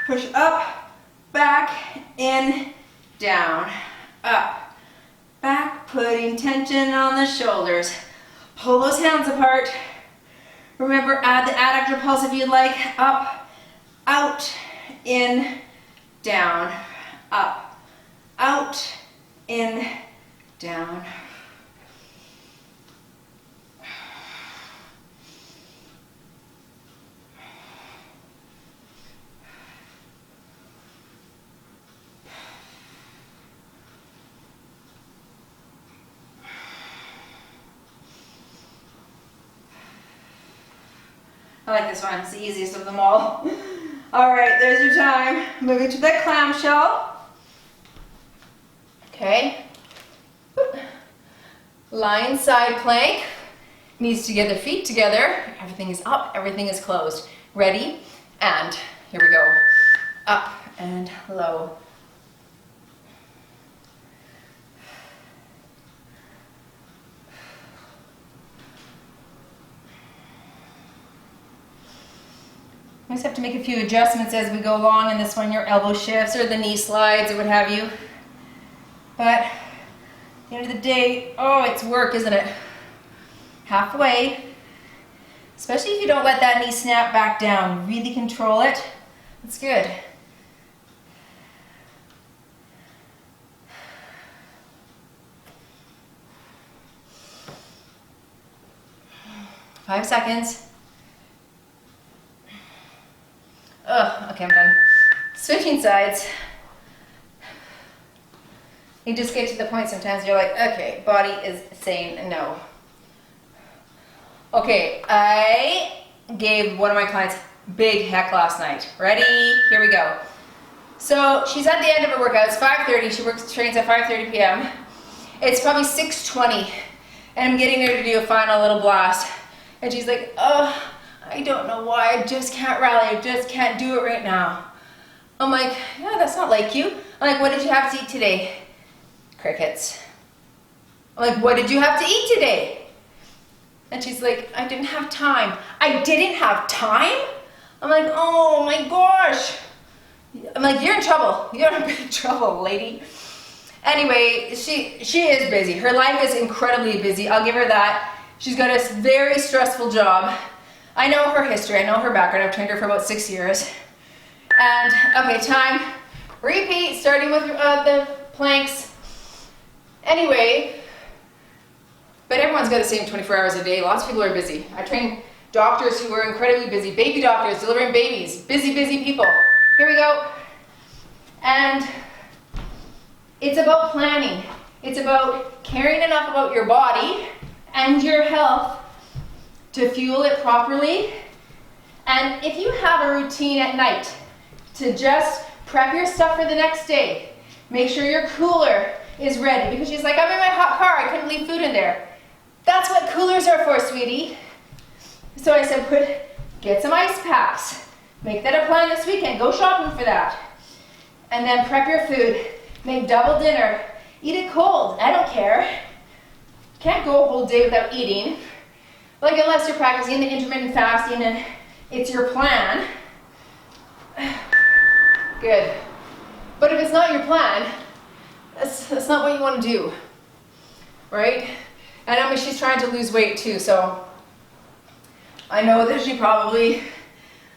push up, back, in, down, up, back, putting tension on the shoulders. Pull those hands apart. Remember, add the adductor pulse if you'd like. Up, out, in, down, up, out, in, down. I like this one, it's the easiest of them all. All right, there's your time. Moving to the clamshell. Okay. Lion side plank. Knees together, feet together. Everything is up, everything is closed. Ready, and here we go. Up and low. You just have to make a few adjustments as we go along in this one, your elbow shifts or the knee slides or what have you. But at the end of the day, oh, it's work, isn't it? Halfway, especially if you don't let that knee snap back down. Really control it. That's good. Five seconds. Oh, okay, I'm done. Switching sides. You just get to the point sometimes you're like, okay, body is saying no. Okay, I gave one of my clients big heck last night. Ready? Here we go. So she's at the end of her workout. It's 5:30. She trains at 5:30 p.m. It's probably 6:20, and I'm getting her to do a final little blast. And she's like, oh, I don't know why, I just can't rally, I just can't do it right now. I'm like, yeah, that's not like you. I'm like, what did you have to eat today? Crickets. I'm like, what did you have to eat today? And she's like, I didn't have time. I didn't have time? I'm like, oh my gosh. I'm like, you're in trouble. You're in big trouble, lady. Anyway, she is busy. Her life is incredibly busy. I'll give her that. She's got a very stressful job. I know her history. I know her background. I've trained her for about 6 years. And okay, time. Repeat, starting with the planks. Anyway, but everyone's got the same 24 hours a day. Lots of people are busy. I train doctors who are incredibly busy. Baby doctors, delivering babies. Busy, busy people. Here we go. And it's about planning. It's about caring enough about your body and your health to fuel it properly. And if you have a routine at night to just prep your stuff for the next day, make sure your cooler is ready, because she's like, I'm in my hot car, I couldn't leave food in there. That's what coolers are for, sweetie. So I said, get some ice packs. Make that a plan this weekend. Go shopping for that. And then prep your food. Make double dinner. Eat it cold. I don't care. Can't go a whole day without eating. Like, unless you're practicing the intermittent fasting and it's your plan. Good. But if it's not your plan, that's not what you want to do, right? And I mean, she's trying to lose weight too, so I know that she probably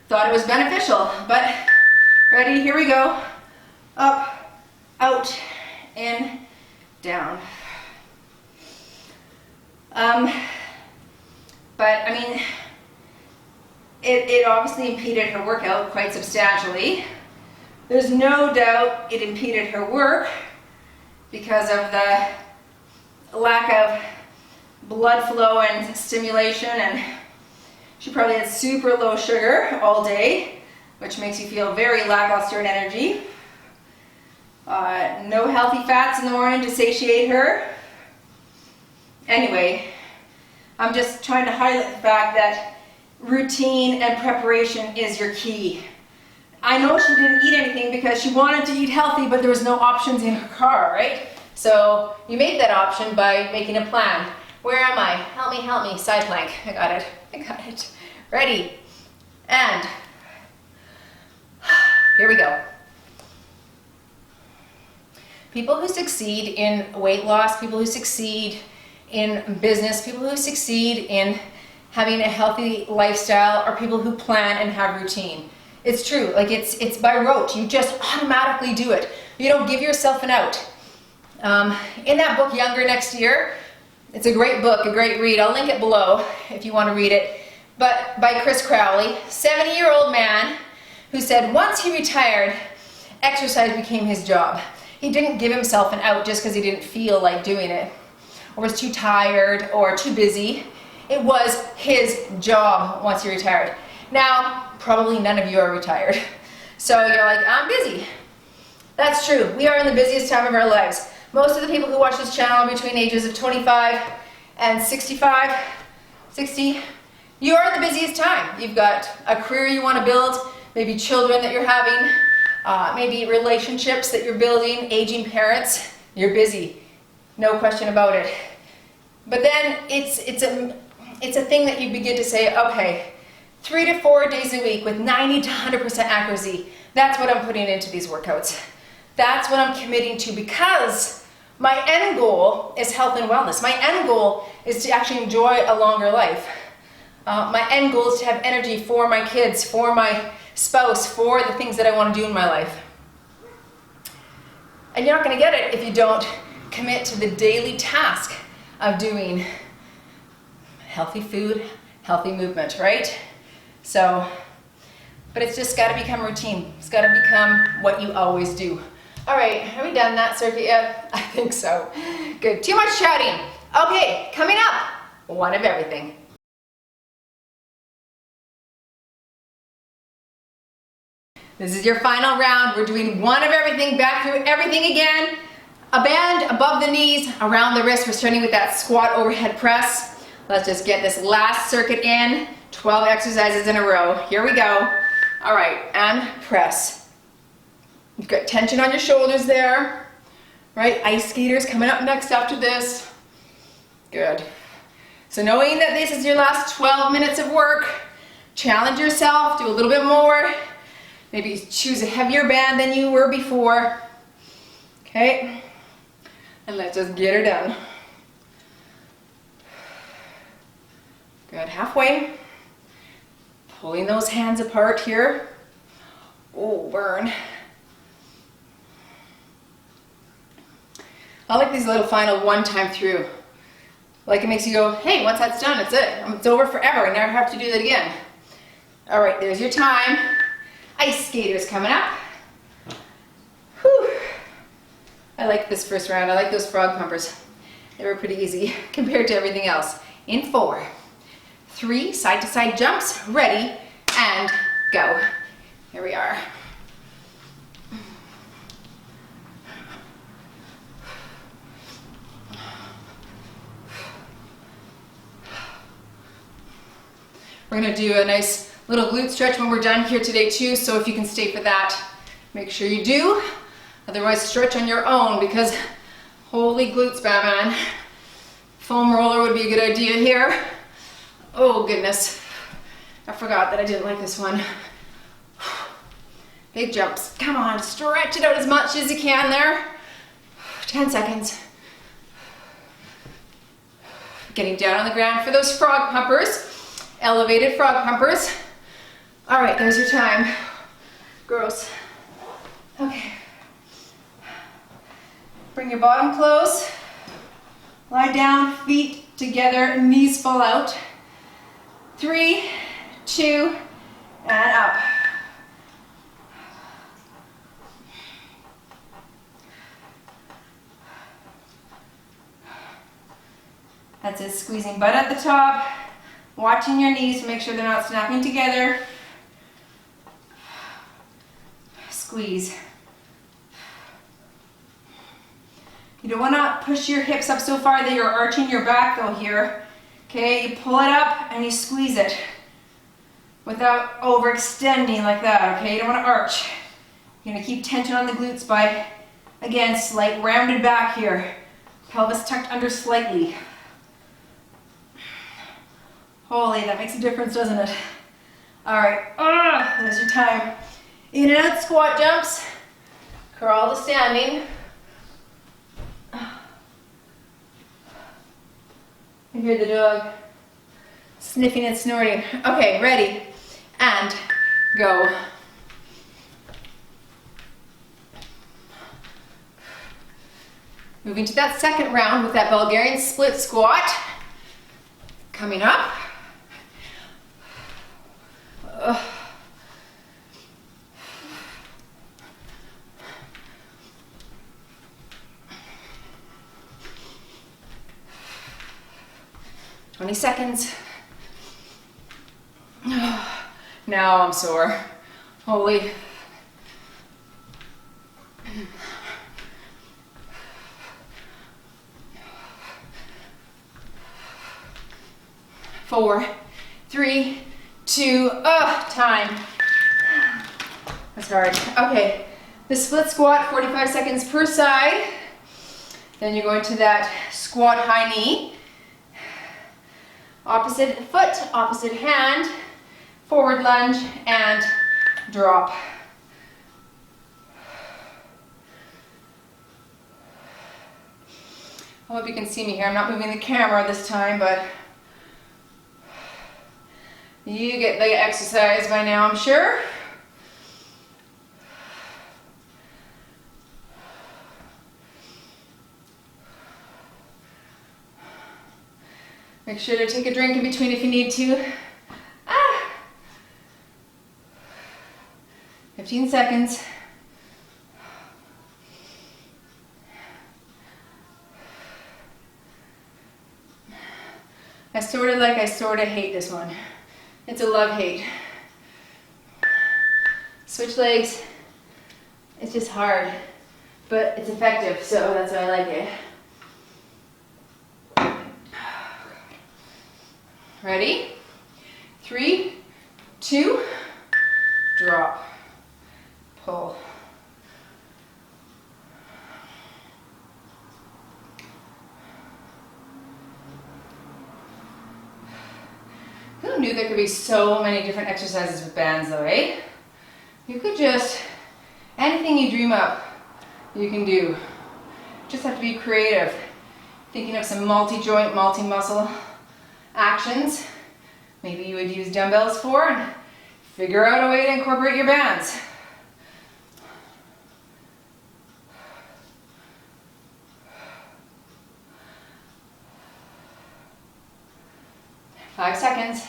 thought it was beneficial, but ready, here we go. Up, out, in, down. But I mean, it obviously impeded her workout quite substantially. There's no doubt it impeded her work because of the lack of blood flow and stimulation, and she probably had super low sugar all day, which makes you feel very lackluster in energy. No healthy fats in the morning to satiate her. Anyway, I'm just trying to highlight the fact that routine and preparation is your key. I know she didn't eat anything because she wanted to eat healthy, but there was no options in her car, right? So you make that option by making a plan. Where am I? Help me, side plank. I got it. Ready, and here we go. People who succeed in weight loss, people who succeed in business, people who succeed in having a healthy lifestyle are people who plan and have routine. It's true, like it's by rote. You just automatically do it. You don't give yourself an out. In that book, Younger Next Year, it's a great book, a great read. I'll link it below if you want to read it. But by Chris Crowley, 70-year-old man who said once he retired, exercise became his job. He didn't give himself an out just because he didn't feel like doing it, or was too tired or too busy. It was his job once he retired. Now, probably none of you are retired. So you're like, I'm busy. That's true. We are in the busiest time of our lives. Most of the people who watch this channel are between ages of 25 and 65, 60. You are in the busiest time. You've got a career you want to build, maybe children that you're having, maybe relationships that you're building, aging parents. You're busy. No question about it. But then it's a thing that you begin to say, okay, 3 to 4 days a week with 90 to 100% accuracy. That's what I'm putting into these workouts. That's what I'm committing to, because my end goal is health and wellness. My end goal is to actually enjoy a longer life. My end goal is to have energy for my kids, for my spouse, for the things that I want to do in my life. And you're not going to get it if you don't commit to the daily task of doing healthy food, healthy movement, right? So, but it's just got to become routine. It's got to become what you always do. All right, have we done that circuit yet? I think so. Good. Too much chatting. Okay, coming up, one of everything. This is your final round. We're doing one of everything, back through everything again. A band above the knees, around the wrist. We're starting with that squat overhead press. Let's just get this last circuit in. 12 exercises in a row. Here we go. All right, and press. You've got tension on your shoulders there, right? Ice skaters coming up next after this. Good. So knowing that this is your last 12 minutes of work, challenge yourself, do a little bit more. Maybe choose a heavier band than you were before. Okay. And let's just get her done. Good, halfway. Pulling those hands apart here. Oh, burn. I like these little final one time through. Like it makes you go, hey, once that's done, it's it. It's over forever. I never have to do that again. All right, there's your time. Ice skaters coming up. Whew. I like this first round. I like those frog pumpers. They were pretty easy compared to everything else. In 4, 3 side to side jumps, ready, and go. Here we are. We're gonna do a nice little glute stretch when we're done here today too, so if you can stay for that, make sure you do. Otherwise, stretch on your own because holy glutes, Batman. Foam roller would be a good idea here. Oh goodness, I forgot that I didn't like this one. Big jumps, come on, stretch it out as much as you can there. 10 seconds. Getting down on the ground for those frog pumpers. Elevated frog pumpers. All right, there's your time. Gross. Okay. Bring your bottom close. Lie down, feet together, knees fall out. 3, 2, and up. That's it, squeezing butt at the top. Watching your knees to make sure they're not snapping together. Squeeze. You don't want to push your hips up so far that you're arching your back though here. Okay, you pull it up and you squeeze it without overextending like that, okay? You don't want to arch. You're going to keep tension on the glutes by, again, slight rounded back here. Pelvis tucked under slightly. Holy, that makes a difference, doesn't it? All right, there's your time. In and out squat jumps. Crawl to standing. I hear the dog sniffing and snorting. Okay, ready, and go. Moving to that second round with that Bulgarian split squat. Coming up. 20 seconds. Now I'm sore. Holy. Four, 3, 2, time. That's hard. Okay, the split squat, 45 seconds per side. Then you're going to that squat high knee. Opposite foot, opposite hand, forward lunge, and drop. I hope you can see me here. I'm not moving the camera this time, but you get the exercise by now, I'm sure. Make sure to take a drink in between if you need to. 15 seconds. I sort of hate this one. It's a love-hate. Switch legs. It's just hard, but it's effective, so that's why I like it. Ready? 3, 2, drop, pull. Who knew there could be so many different exercises with bands though, eh? You could just, anything you dream up, you can do. Just have to be creative. Thinking of some multi-joint, multi-muscle actions. Maybe you would use dumbbells for, and figure out a way to incorporate your bands. Five seconds.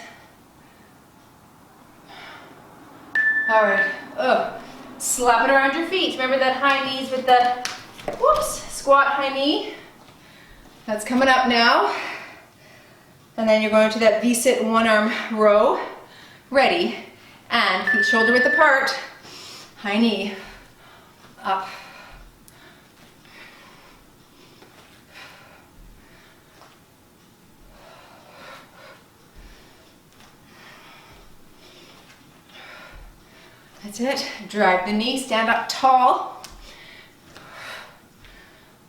All right. Oh, slap it around your feet. Remember that high knees with the, whoops, squat high knee. That's coming up now. And then you're going to that V-sit one arm row. Ready. And feet shoulder width apart. High knee. Up. That's it. Drive the knee, stand up tall.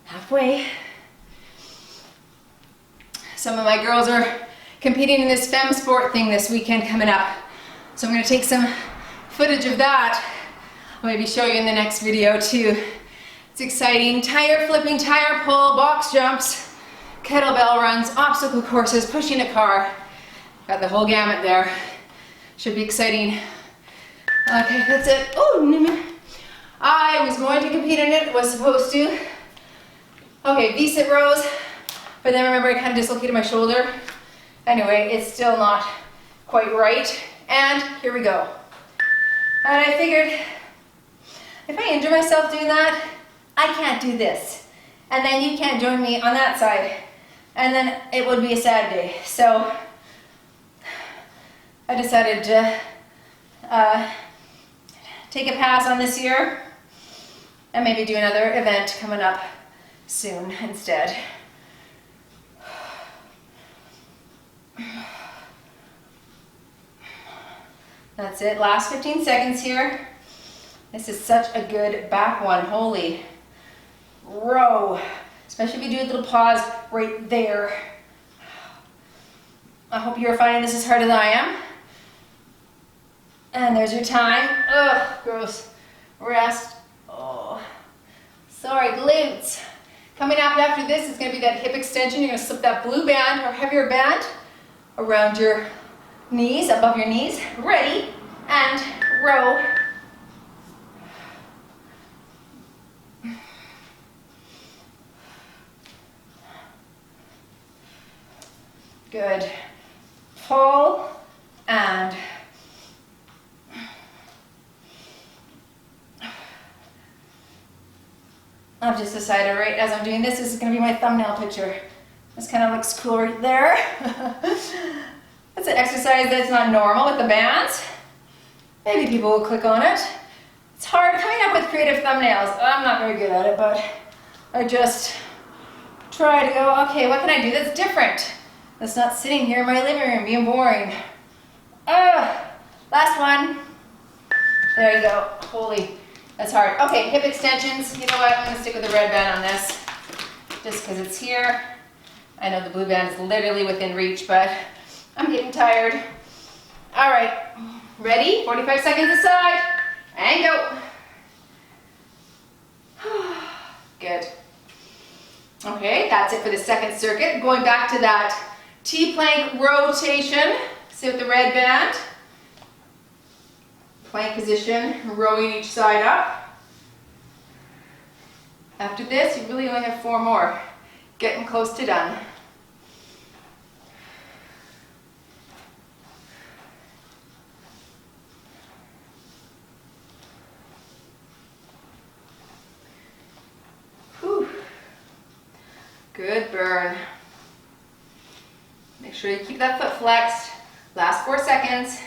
Halfway. Some of my girls are competing in this fem sport thing this weekend coming up. So I'm going to take some footage of that. I'll maybe show you in the next video too. It's exciting. Tire flipping, tire pull, box jumps, kettlebell runs, obstacle courses, pushing a car. Got the whole gamut there. Should be exciting. Okay, that's it. Oh, I was going to compete in it, was supposed to. Okay, V-sit rows, but then remember I kind of dislocated my shoulder. Anyway, it's still not quite right. And here we go. And I figured, if I injure myself doing that, I can't do this. And then you can't join me on that side. And then it would be a sad day. So I decided to take a pass on this year and maybe do another event coming up soon instead. That's it, last 15 seconds here. This is such a good back one, holy row. Especially if you do a little pause right there. I hope you're finding this as hard as I am. And there's your time. Ugh, gross. Rest. Oh, sorry, glutes. Coming up after this is going to be that hip extension. You're going to slip that blue band or heavier band around your knees, above your knees. Ready, and row. Good. Pull and I've just decided right as I'm doing this is going to be my thumbnail picture. This kind of looks cool right there. It's an exercise that's not normal with the bands. Maybe people will click on it. It's hard coming up with creative thumbnails. I'm not very good at it, but I just try to go, okay, what can I do that's different? That's not sitting here in my living room being boring. Last one. There you go. Holy, that's hard. Okay, hip extensions. You know what? I'm going to stick with the red band on this just because it's here. I know the blue band is literally within reach, but I'm getting tired. All right, ready? 45 seconds aside, and go. Good. Okay, that's it for the second circuit. Going back to that T-plank rotation. Sit with the red band. Plank position, rowing each side up. After this, you really only have 4 more. Getting close to done. Whew. Good burn. Make sure you keep that foot flexed. Last 4 seconds.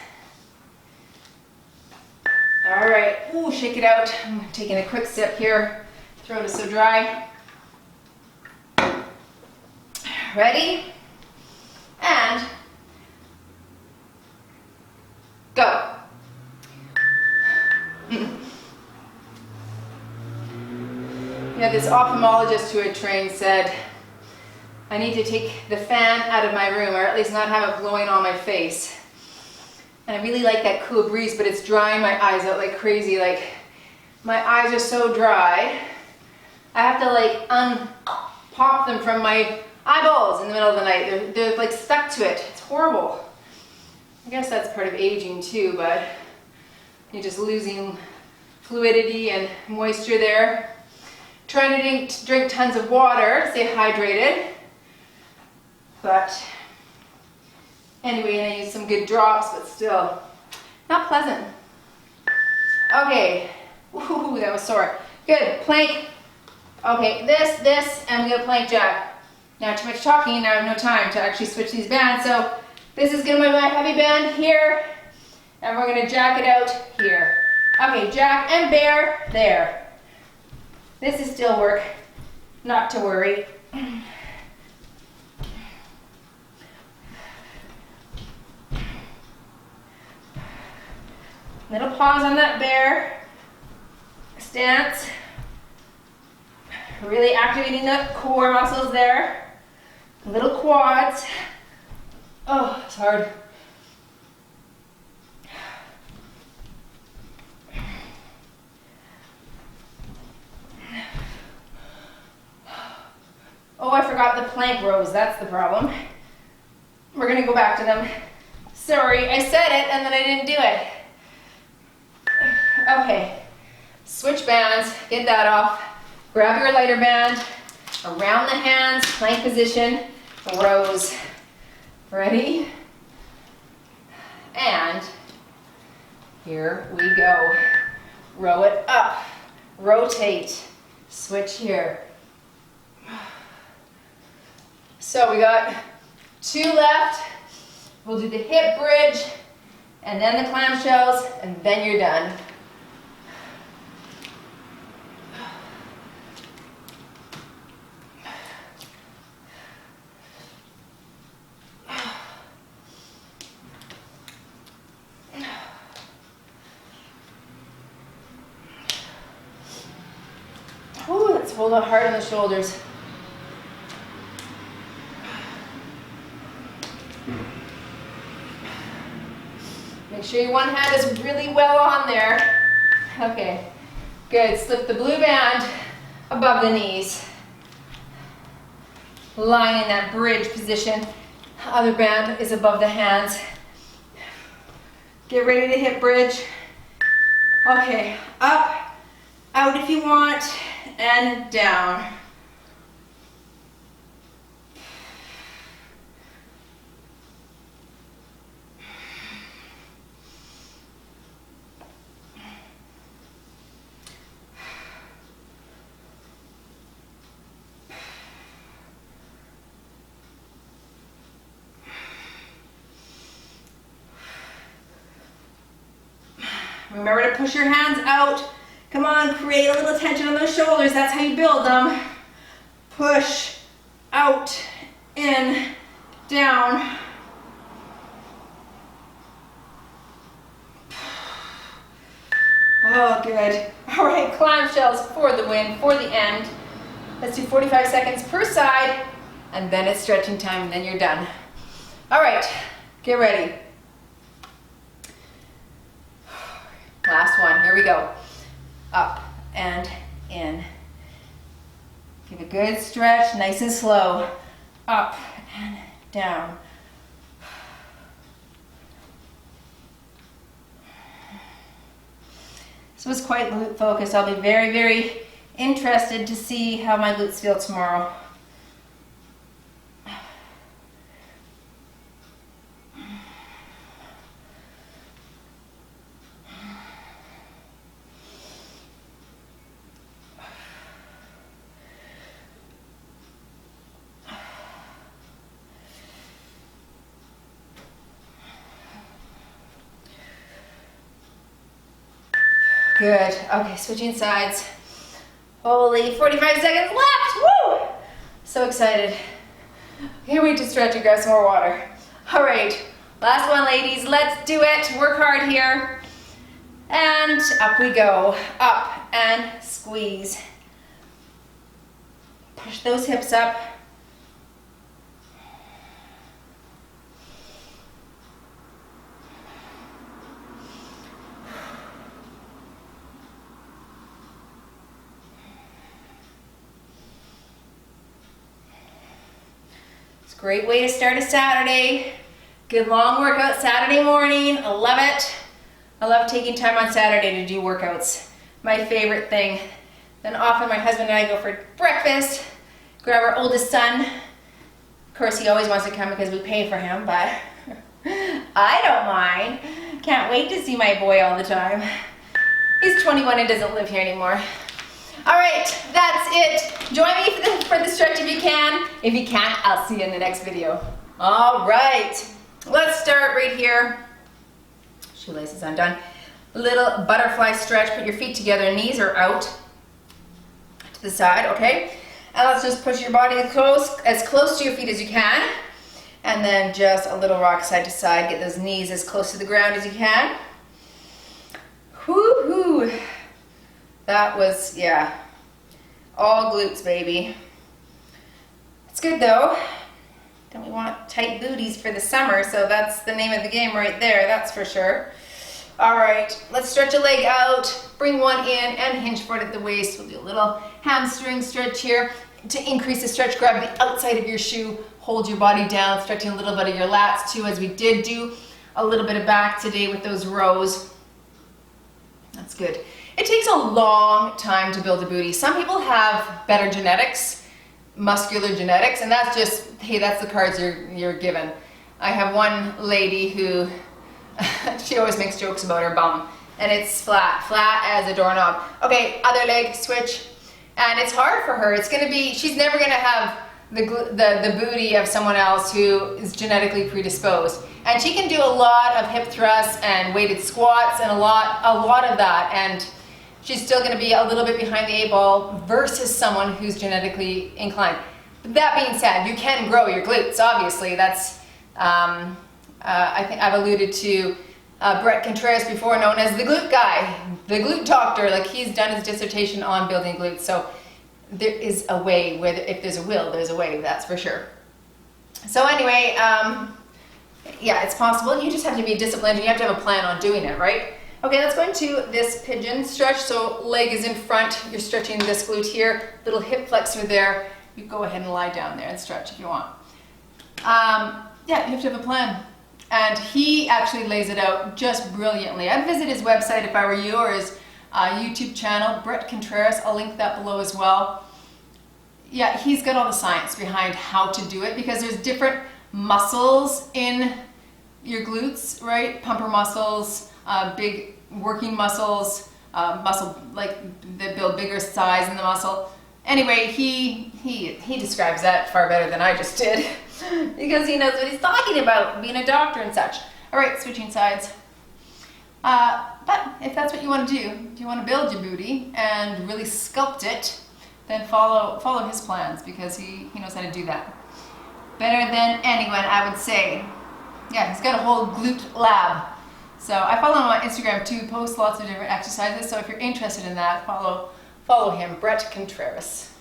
All right, ooh, shake it out. I'm taking a quick sip here. Throat is so dry. Ready? And go. Yeah, this ophthalmologist who I trained said, I need to take the fan out of my room, or at least not have it blowing on my face. And I really like that cool breeze, but it's drying my eyes out like crazy. Like, my eyes are so dry. I have to like unpop them from my eyeballs in the middle of the night. They're like stuck to it. It's horrible. I guess that's part of aging too, but you're just losing fluidity and moisture there. Trying to drink tons of water, stay hydrated. But anyway, and I use some good drops, but still not pleasant. Okay, ooh, that was sore. Good, plank. Okay, this, and we go plank jack. Now too much talking, and I have no time to actually switch these bands. So this is gonna be my heavy band here, and we're gonna jack it out here. Okay, jack and bear there. This is still work, not to worry. Little pause on that bear stance. Really activating the core muscles there. Little quads. Oh, it's hard. Oh, I forgot the plank rows. That's the problem. We're gonna go back to them. Sorry, I said it and then I didn't do it. Okay, switch bands, get that off. Grab your lighter band, around the hands, plank position, rows. Ready? And here we go. Row it up, rotate, switch here. So we got 2 left. We'll do the hip bridge, and then the clamshells, and then you're done. Ooh, let's hold it hard on the shoulders. Make sure your one hand is really well on there. Okay, good. Slip the blue band above the knees. Lying in that bridge position. Other band is above the hands. Get ready to hip bridge. Okay, up, out if you want, and down. Remember to push your hands out. Come on, create a little tension on those shoulders. That's how you build them. Push, out, in, down. Oh, good. All right, clamshells for the win, for the end. Let's do 45 seconds per side, and then it's stretching time, and then you're done. All right, get ready. Last one, here we go. Up and in. Give a good stretch, nice and slow. Up and down. This was quite glute focused. I'll be very, very interested to see how my glutes feel tomorrow. Good. Okay, switching sides. Holy, 45 seconds left. Woo! So excited. Can't wait to stretch and grab some more water. All right, last one, ladies. Let's do it. Work hard here. And up we go. Up and squeeze. Push those hips up. Great way to start a Saturday. Good long workout Saturday morning. I love it. I love taking time on Saturday to do workouts. My favorite thing. Then often my husband and I go for breakfast, grab our oldest son. Of course, he always wants to come because we pay for him, but I don't mind. Can't wait to see my boy all the time. He's 21 and doesn't live here anymore. All right, that's it. Join me for the stretch if you can. If you can't, I'll see you in the next video. All right, let's start right here. Shoelaces undone. A little butterfly stretch. Put your feet together, knees are out to the side, okay? And let's just push your body as close to your feet as you can. And then just a little rock side to side. Get those knees as close to the ground as you can. Whoo-hoo. That was, yeah, all glutes, baby. It's good though. Don't we want tight booties for the summer? So that's the name of the game right there, that's for sure. All right, let's stretch a leg out, bring one in and hinge forward at the waist. We'll do a little hamstring stretch here. To increase the stretch, grab the outside of your shoe, hold your body down, stretching a little bit of your lats too, as we did do a little bit of back today with those rows. That's good. It takes a long time to build a booty. Some people have better genetics, muscular genetics, and that's just, hey, that's the cards you're given. I have one lady who, she always makes jokes about her bum, and it's flat as a doorknob. Okay, other leg, switch. And it's hard for her. It's gonna be, she's never gonna have the booty of someone else who is genetically predisposed. And she can do a lot of hip thrusts and weighted squats and a lot of that. And she's still gonna be a little bit behind the 8 ball versus someone who's genetically inclined. But that being said, you can grow your glutes, obviously. That's, I think I've alluded to Brett Contreras before, known as the glute guy, the glute doctor. Like, he's done his dissertation on building glutes. So there is a way, where if there's a will, there's a way, that's for sure. So anyway, yeah, it's possible. You just have to be disciplined and you have to have a plan on doing it, right? Okay, let's go into this pigeon stretch. So leg is in front, you're stretching this glute here, little hip flexor there. You go ahead and lie down there and stretch if you want. Yeah, you have to have a plan. And he actually lays it out just brilliantly. I'd visit his website if I were you, or his YouTube channel, Brett Contreras. I'll link that below as well. Yeah, he's got all the science behind how to do it, because there's different muscles in your glutes, right? Pumper muscles, big working muscles, muscle like that build bigger size in the muscle. Anyway, he describes that far better than I just did, because he knows what he's talking about, being a doctor and such. All right, switching sides. But if that's what you want to do, if you want to build your booty and really sculpt it, then follow his plans, because he knows how to do that better than anyone, I would say. Yeah, he's got a whole glute lab. So I follow him on Instagram too, posts lots of different exercises. So if you're interested in that, follow him, Brett Contreras.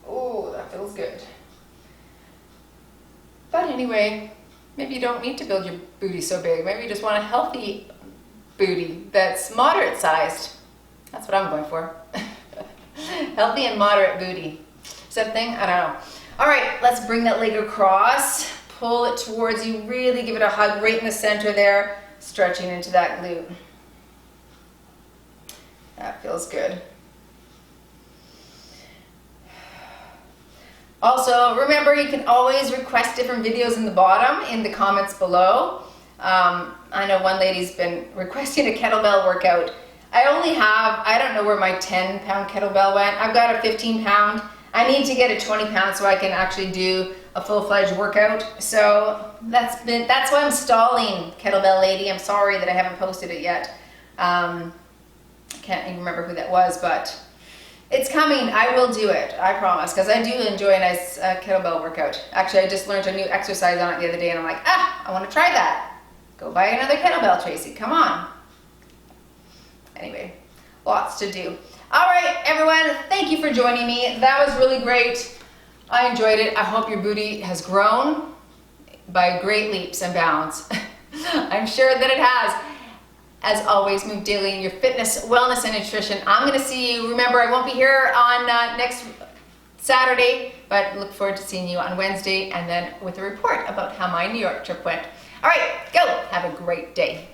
Oh, that feels good. But anyway, maybe you don't need to build your booty so big. Maybe you just want a healthy booty that's moderate sized. That's what I'm going for. Healthy and moderate booty. Is that a thing? I don't know. All right, let's bring that leg across. Pull it towards you. Really give it a hug right in the center there. Stretching into that glute. That feels good. Also, remember, you can always request different videos in the bottom in the comments below. I know one lady's been requesting a kettlebell workout. I only have, I don't know where my 10-pound kettlebell went. I've got a 15-pound. I need to get a 20-pound so I can actually do a full-fledged workout. So that's why I'm stalling, kettlebell lady. I'm sorry that I haven't posted it yet. I can't even remember who that was, but it's coming. I will do it, I promise, because I do enjoy a nice kettlebell workout. Actually, I just learned a new exercise on it the other day, and I'm like, I want to try that. Go buy another kettlebell, Tracy. Come on. Anyway, lots to do. All right, everyone, thank you for joining me. That was really great. I enjoyed it. I hope your booty has grown by great leaps and bounds. I'm sure that it has. As always, move daily in your fitness, wellness, and nutrition. I'm going to see you. Remember, I won't be here on Saturday, but look forward to seeing you on Wednesday and then with a report about how my New York trip went. All right, go. Have a great day.